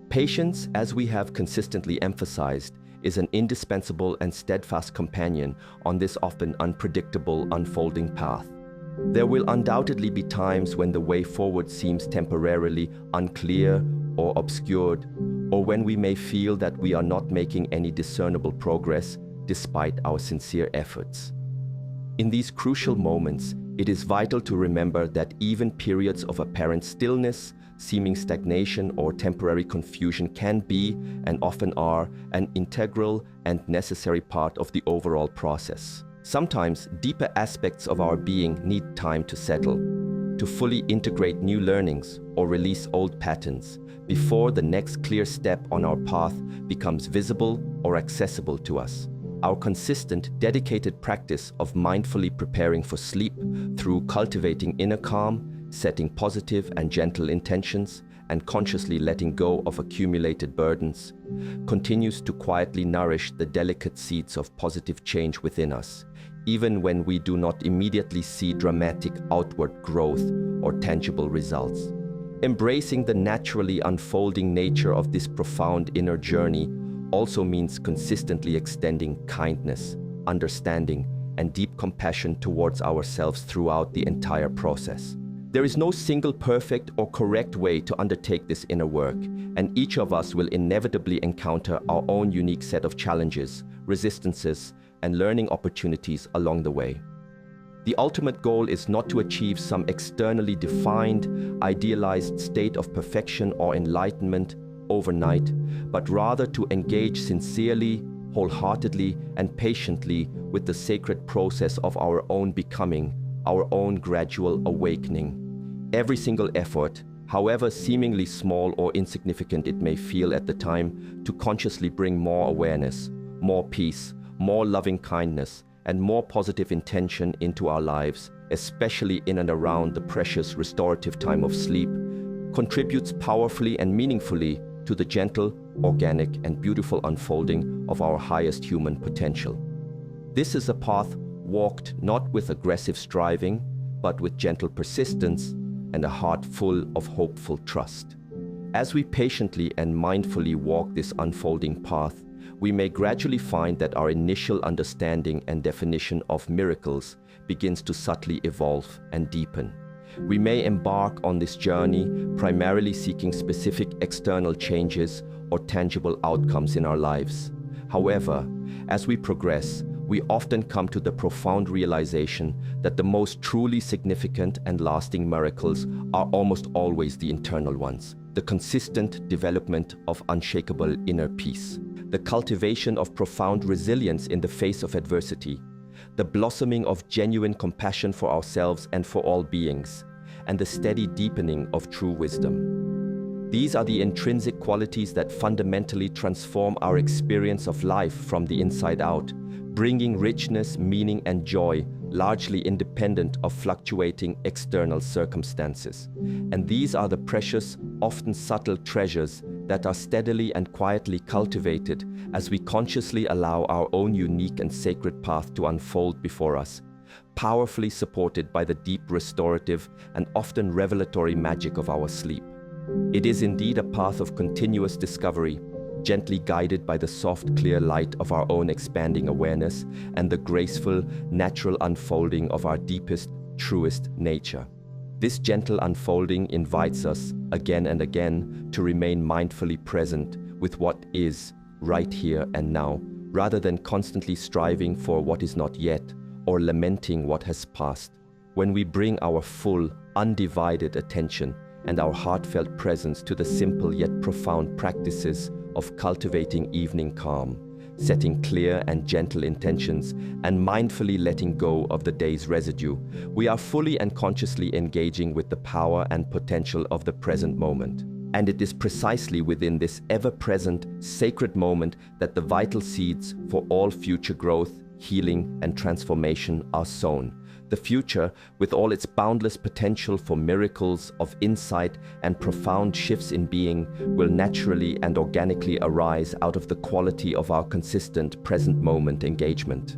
Patience, as we have consistently emphasized, is an indispensable and steadfast companion on this often unpredictable unfolding path. There will undoubtedly be times when the way forward seems temporarily unclear or obscured, or when we may feel that we are not making any discernible progress despite our sincere efforts. In these crucial moments, it is vital to remember that even periods of apparent stillness, seeming stagnation, or temporary confusion can be, and often are, an integral and necessary part of the overall process. Sometimes, deeper aspects of our being need time to settle, to fully integrate new learnings or release old patterns, before the next clear step on our path becomes visible or accessible to us. Our consistent, dedicated practice of mindfully preparing for sleep through cultivating inner calm, setting positive and gentle intentions, and consciously letting go of accumulated burdens, continues to quietly nourish the delicate seeds of positive change within us, even when we do not immediately see dramatic outward growth or tangible results. Embracing the naturally unfolding nature of this profound inner journey also means consistently extending kindness, understanding, and deep compassion towards ourselves throughout the entire process. There is no single perfect or correct way to undertake this inner work, and each of us will inevitably encounter our own unique set of challenges, resistances, and learning opportunities along the way. The ultimate goal is not to achieve some externally defined, idealized state of perfection or enlightenment overnight, but rather to engage sincerely, wholeheartedly, and patiently with the sacred process of our own becoming, our own gradual awakening. Every single effort, however seemingly small or insignificant it may feel at the time, to consciously bring more awareness, more peace, more loving kindness, and more positive intention into our lives, especially in and around the precious restorative time of sleep, contributes powerfully and meaningfully to the gentle, organic, and beautiful unfolding of our highest human potential. This is a path walked not with aggressive striving, but with gentle persistence and a heart full of hopeful trust. As we patiently and mindfully walk this unfolding path, we may gradually find that our initial understanding and definition of miracles begins to subtly evolve and deepen. We may embark on this journey primarily seeking specific external changes or tangible outcomes in our lives. However, as we progress, we often come to the profound realization that the most truly significant and lasting miracles are almost always the internal ones, the consistent development of unshakable inner peace, the cultivation of profound resilience in the face of adversity, the blossoming of genuine compassion for ourselves and for all beings, and the steady deepening of true wisdom. These are the intrinsic qualities that fundamentally transform our experience of life from the inside out, bringing richness, meaning, and joy largely independent of fluctuating external circumstances. And these are the precious, often subtle treasures that are steadily and quietly cultivated as we consciously allow our own unique and sacred path to unfold before us, powerfully supported by the deep restorative and often revelatory magic of our sleep. It is indeed a path of continuous discovery, gently guided by the soft, clear light of our own expanding awareness and the graceful, natural unfolding of our deepest, truest nature. This gentle unfolding invites us, again and again, to remain mindfully present with what is, right here and now, rather than constantly striving for what is not yet or lamenting what has passed. When we bring our full, undivided attention and our heartfelt presence to the simple yet profound practices of cultivating evening calm, setting clear and gentle intentions, and mindfully letting go of the day's residue, we are fully and consciously engaging with the power and potential of the present moment. And it is precisely within this ever-present, sacred moment that the vital seeds for all future growth, healing, and transformation are sown. The future, with all its boundless potential for miracles of insight and profound shifts in being, will naturally and organically arise out of the quality of our consistent present moment engagement.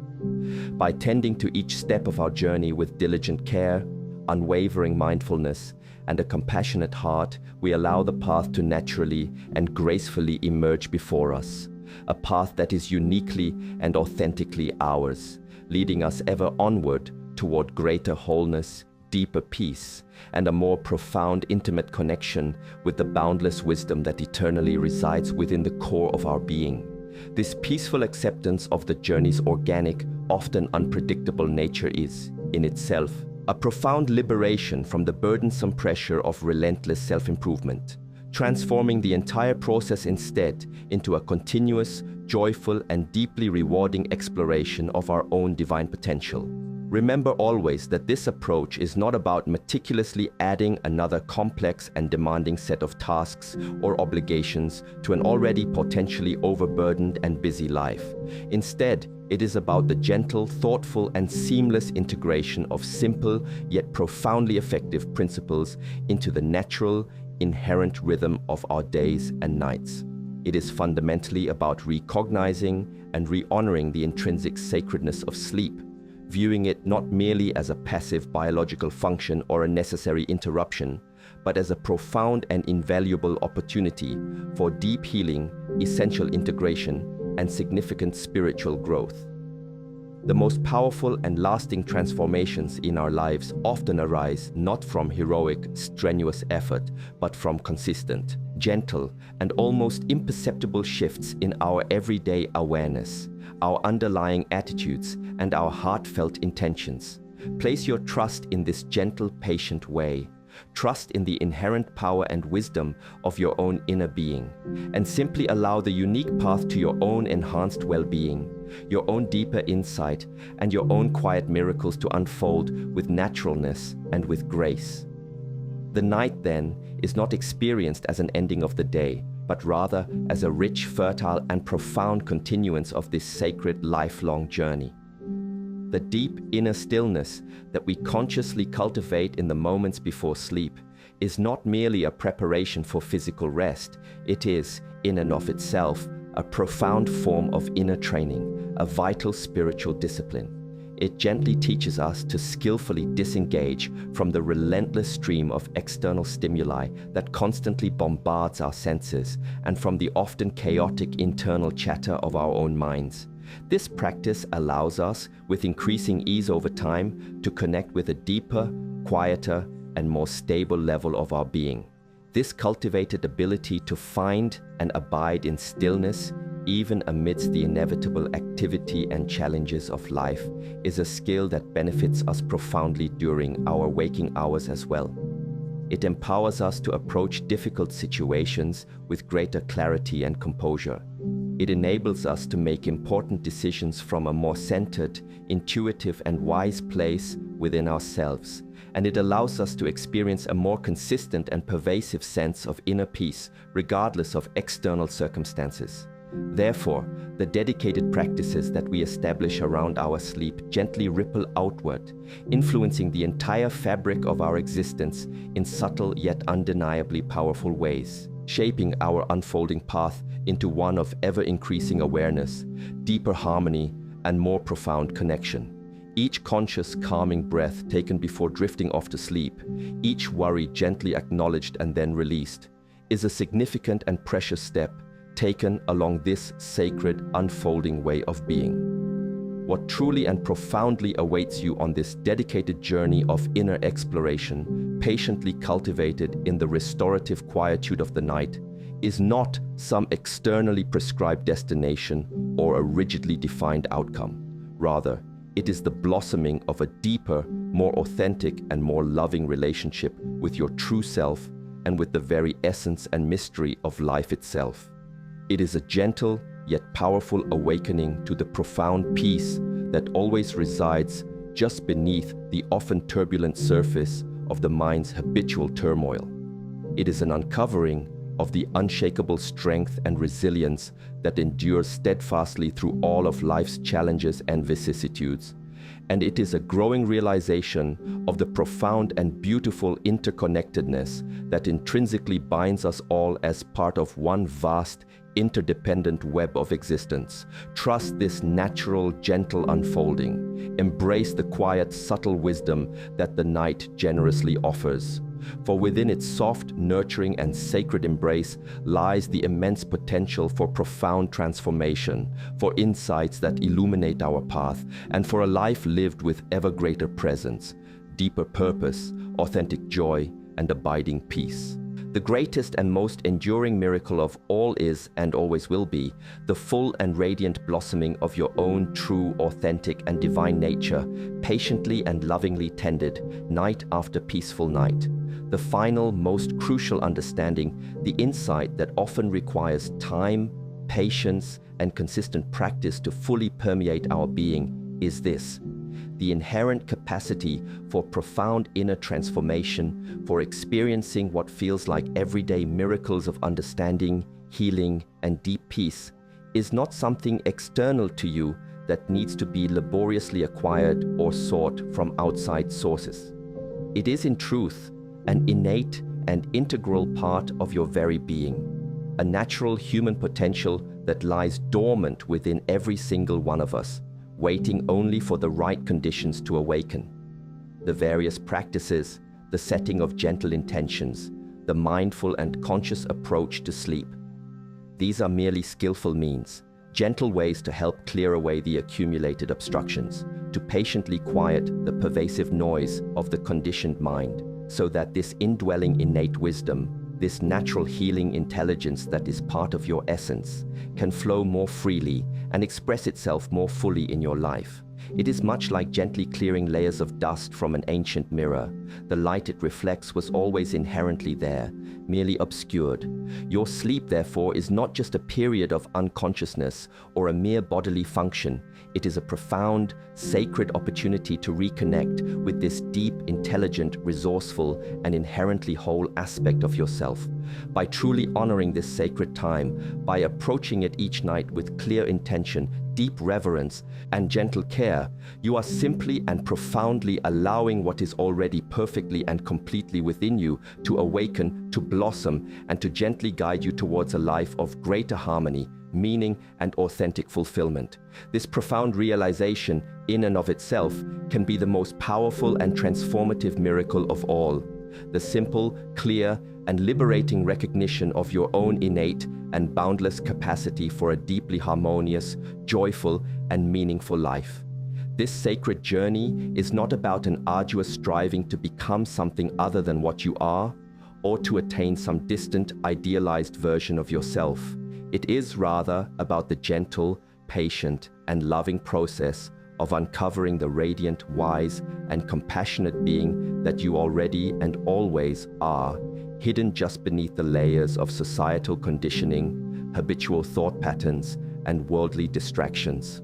By tending to each step of our journey with diligent care, unwavering mindfulness, and a compassionate heart, we allow the path to naturally and gracefully emerge before us, a path that is uniquely and authentically ours, leading us ever onward toward greater wholeness, deeper peace, and a more profound, intimate connection with the boundless wisdom that eternally resides within the core of our being. This peaceful acceptance of the journey's organic, often unpredictable nature is, in itself, a profound liberation from the burdensome pressure of relentless self-improvement, transforming the entire process instead into a continuous, joyful, and deeply rewarding exploration of our own divine potential. Remember always that this approach is not about meticulously adding another complex and demanding set of tasks or obligations to an already potentially overburdened and busy life. Instead, it is about the gentle, thoughtful, and seamless integration of simple yet profoundly effective principles into the natural, inherent rhythm of our days and nights. It is fundamentally about recognizing and re-honoring the intrinsic sacredness of sleep, viewing it not merely as a passive biological function or a necessary interruption, but as a profound and invaluable opportunity for deep healing, essential integration, and significant spiritual growth. The most powerful and lasting transformations in our lives often arise not from heroic, strenuous effort, but from consistent, gentle, and almost imperceptible shifts in our everyday awareness, our underlying attitudes, and our heartfelt intentions. Place your trust in this gentle, patient way. Trust in the inherent power and wisdom of your own inner being, and simply allow the unique path to your own enhanced well-being, your own deeper insight, and your own quiet miracles to unfold with naturalness and with grace. The night, then, is not experienced as an ending of the day, but rather as a rich, fertile, and profound continuance of this sacred lifelong journey. The deep inner stillness that we consciously cultivate in the moments before sleep is not merely a preparation for physical rest. It is, in and of itself, a profound form of inner training, a vital spiritual discipline. It gently teaches us to skillfully disengage from the relentless stream of external stimuli that constantly bombards our senses and from the often chaotic internal chatter of our own minds. This practice allows us, with increasing ease over time, to connect with a deeper, quieter, and more stable level of our being. This cultivated ability to find and abide in stillness, even amidst the inevitable activity and challenges of life, is a skill that benefits us profoundly during our waking hours as well. It empowers us to approach difficult situations with greater clarity and composure. It enables us to make important decisions from a more centered, intuitive, and wise place within ourselves, and it allows us to experience a more consistent and pervasive sense of inner peace, regardless of external circumstances. Therefore, the dedicated practices that we establish around our sleep gently ripple outward, influencing the entire fabric of our existence in subtle yet undeniably powerful ways, shaping our unfolding path into one of ever-increasing awareness, deeper harmony, and more profound connection. Each conscious, calming breath taken before drifting off to sleep, each worry gently acknowledged and then released, is a significant and precious step taken along this sacred, unfolding way of being. What truly and profoundly awaits you on this dedicated journey of inner exploration, patiently cultivated in the restorative quietude of the night, is not some externally prescribed destination or a rigidly defined outcome. Rather, it is the blossoming of a deeper, more authentic and more loving relationship with your true self and with the very essence and mystery of life itself. It is a gentle yet powerful awakening to the profound peace that always resides just beneath the often turbulent surface of the mind's habitual turmoil. It is an uncovering of the unshakable strength and resilience that endures steadfastly through all of life's challenges and vicissitudes. And it is a growing realization of the profound and beautiful interconnectedness that intrinsically binds us all as part of one vast, interdependent web of existence. Trust this natural, gentle unfolding. Embrace the quiet, subtle wisdom that the night generously offers. For within its soft, nurturing, and sacred embrace lies the immense potential for profound transformation, for insights that illuminate our path, and for a life lived with ever greater presence, deeper purpose, authentic joy, and abiding peace. The greatest and most enduring miracle of all is, and always will be, the full and radiant blossoming of your own true, authentic, and divine nature, patiently and lovingly tended, night after peaceful night. The final, most crucial understanding, the insight that often requires time, patience, and consistent practice to fully permeate our being, is this: the inherent capacity for profound inner transformation, for experiencing what feels like everyday miracles of understanding, healing, and deep peace, is not something external to you that needs to be laboriously acquired or sought from outside sources. It is in truth an innate and integral part of your very being, a natural human potential that lies dormant within every single one of us, waiting only for the right conditions to awaken. The various practices, the setting of gentle intentions, the mindful and conscious approach to sleep. These are merely skillful means, gentle ways to help clear away the accumulated obstructions, to patiently quiet the pervasive noise of the conditioned mind, so that this indwelling innate wisdom, this natural healing intelligence that is part of your essence, can flow more freely and express itself more fully in your life. It is much like gently clearing layers of dust from an ancient mirror. The light it reflects was always inherently there, merely obscured. Your sleep, therefore, is not just a period of unconsciousness or a mere bodily function. It is a profound, sacred opportunity to reconnect with this deep, intelligent, resourceful, and inherently whole aspect of yourself. By truly honoring this sacred time, by approaching it each night with clear intention, deep reverence, and gentle care, you are simply and profoundly allowing what is already perfectly and completely within you to awaken, to blossom, and to gently guide you towards a life of greater harmony, meaning, and authentic fulfillment. This profound realization, in and of itself, can be the most powerful and transformative miracle of all. The simple, clear, and liberating recognition of your own innate and boundless capacity for a deeply harmonious, joyful, and meaningful life. This sacred journey is not about an arduous striving to become something other than what you are, or to attain some distant, idealized version of yourself. It is rather about the gentle, patient, and loving process of uncovering the radiant, wise, and compassionate being that you already and always are, hidden just beneath the layers of societal conditioning, habitual thought patterns, and worldly distractions.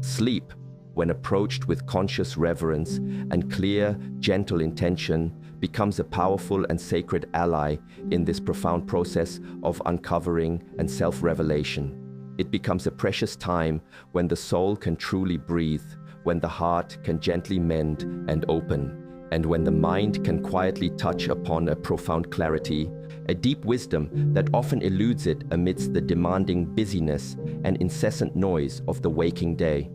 Sleep, when approached with conscious reverence and clear, gentle intention, becomes a powerful and sacred ally in this profound process of uncovering and self-revelation. It becomes a precious time when the soul can truly breathe, when the heart can gently mend and open, and when the mind can quietly touch upon a profound clarity, a deep wisdom that often eludes it amidst the demanding busyness and incessant noise of the waking day.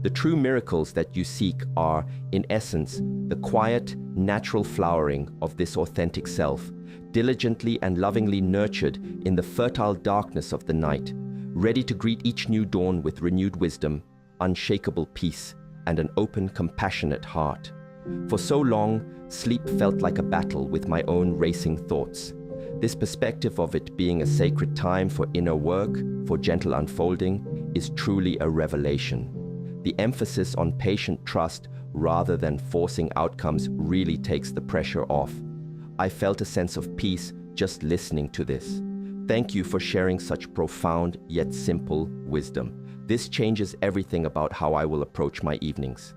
The true miracles that you seek are, in essence, the quiet, natural flowering of this authentic self, diligently and lovingly nurtured in the fertile darkness of the night, ready to greet each new dawn with renewed wisdom, unshakable peace, and an open, compassionate heart. For so long, sleep felt like a battle with my own racing thoughts. This perspective of it being a sacred time for inner work, for gentle unfolding, is truly a revelation. The emphasis on patient trust rather than forcing outcomes really takes the pressure off. I felt a sense of peace just listening to this. Thank you for sharing such profound yet simple wisdom. This changes everything about how I will approach my evenings.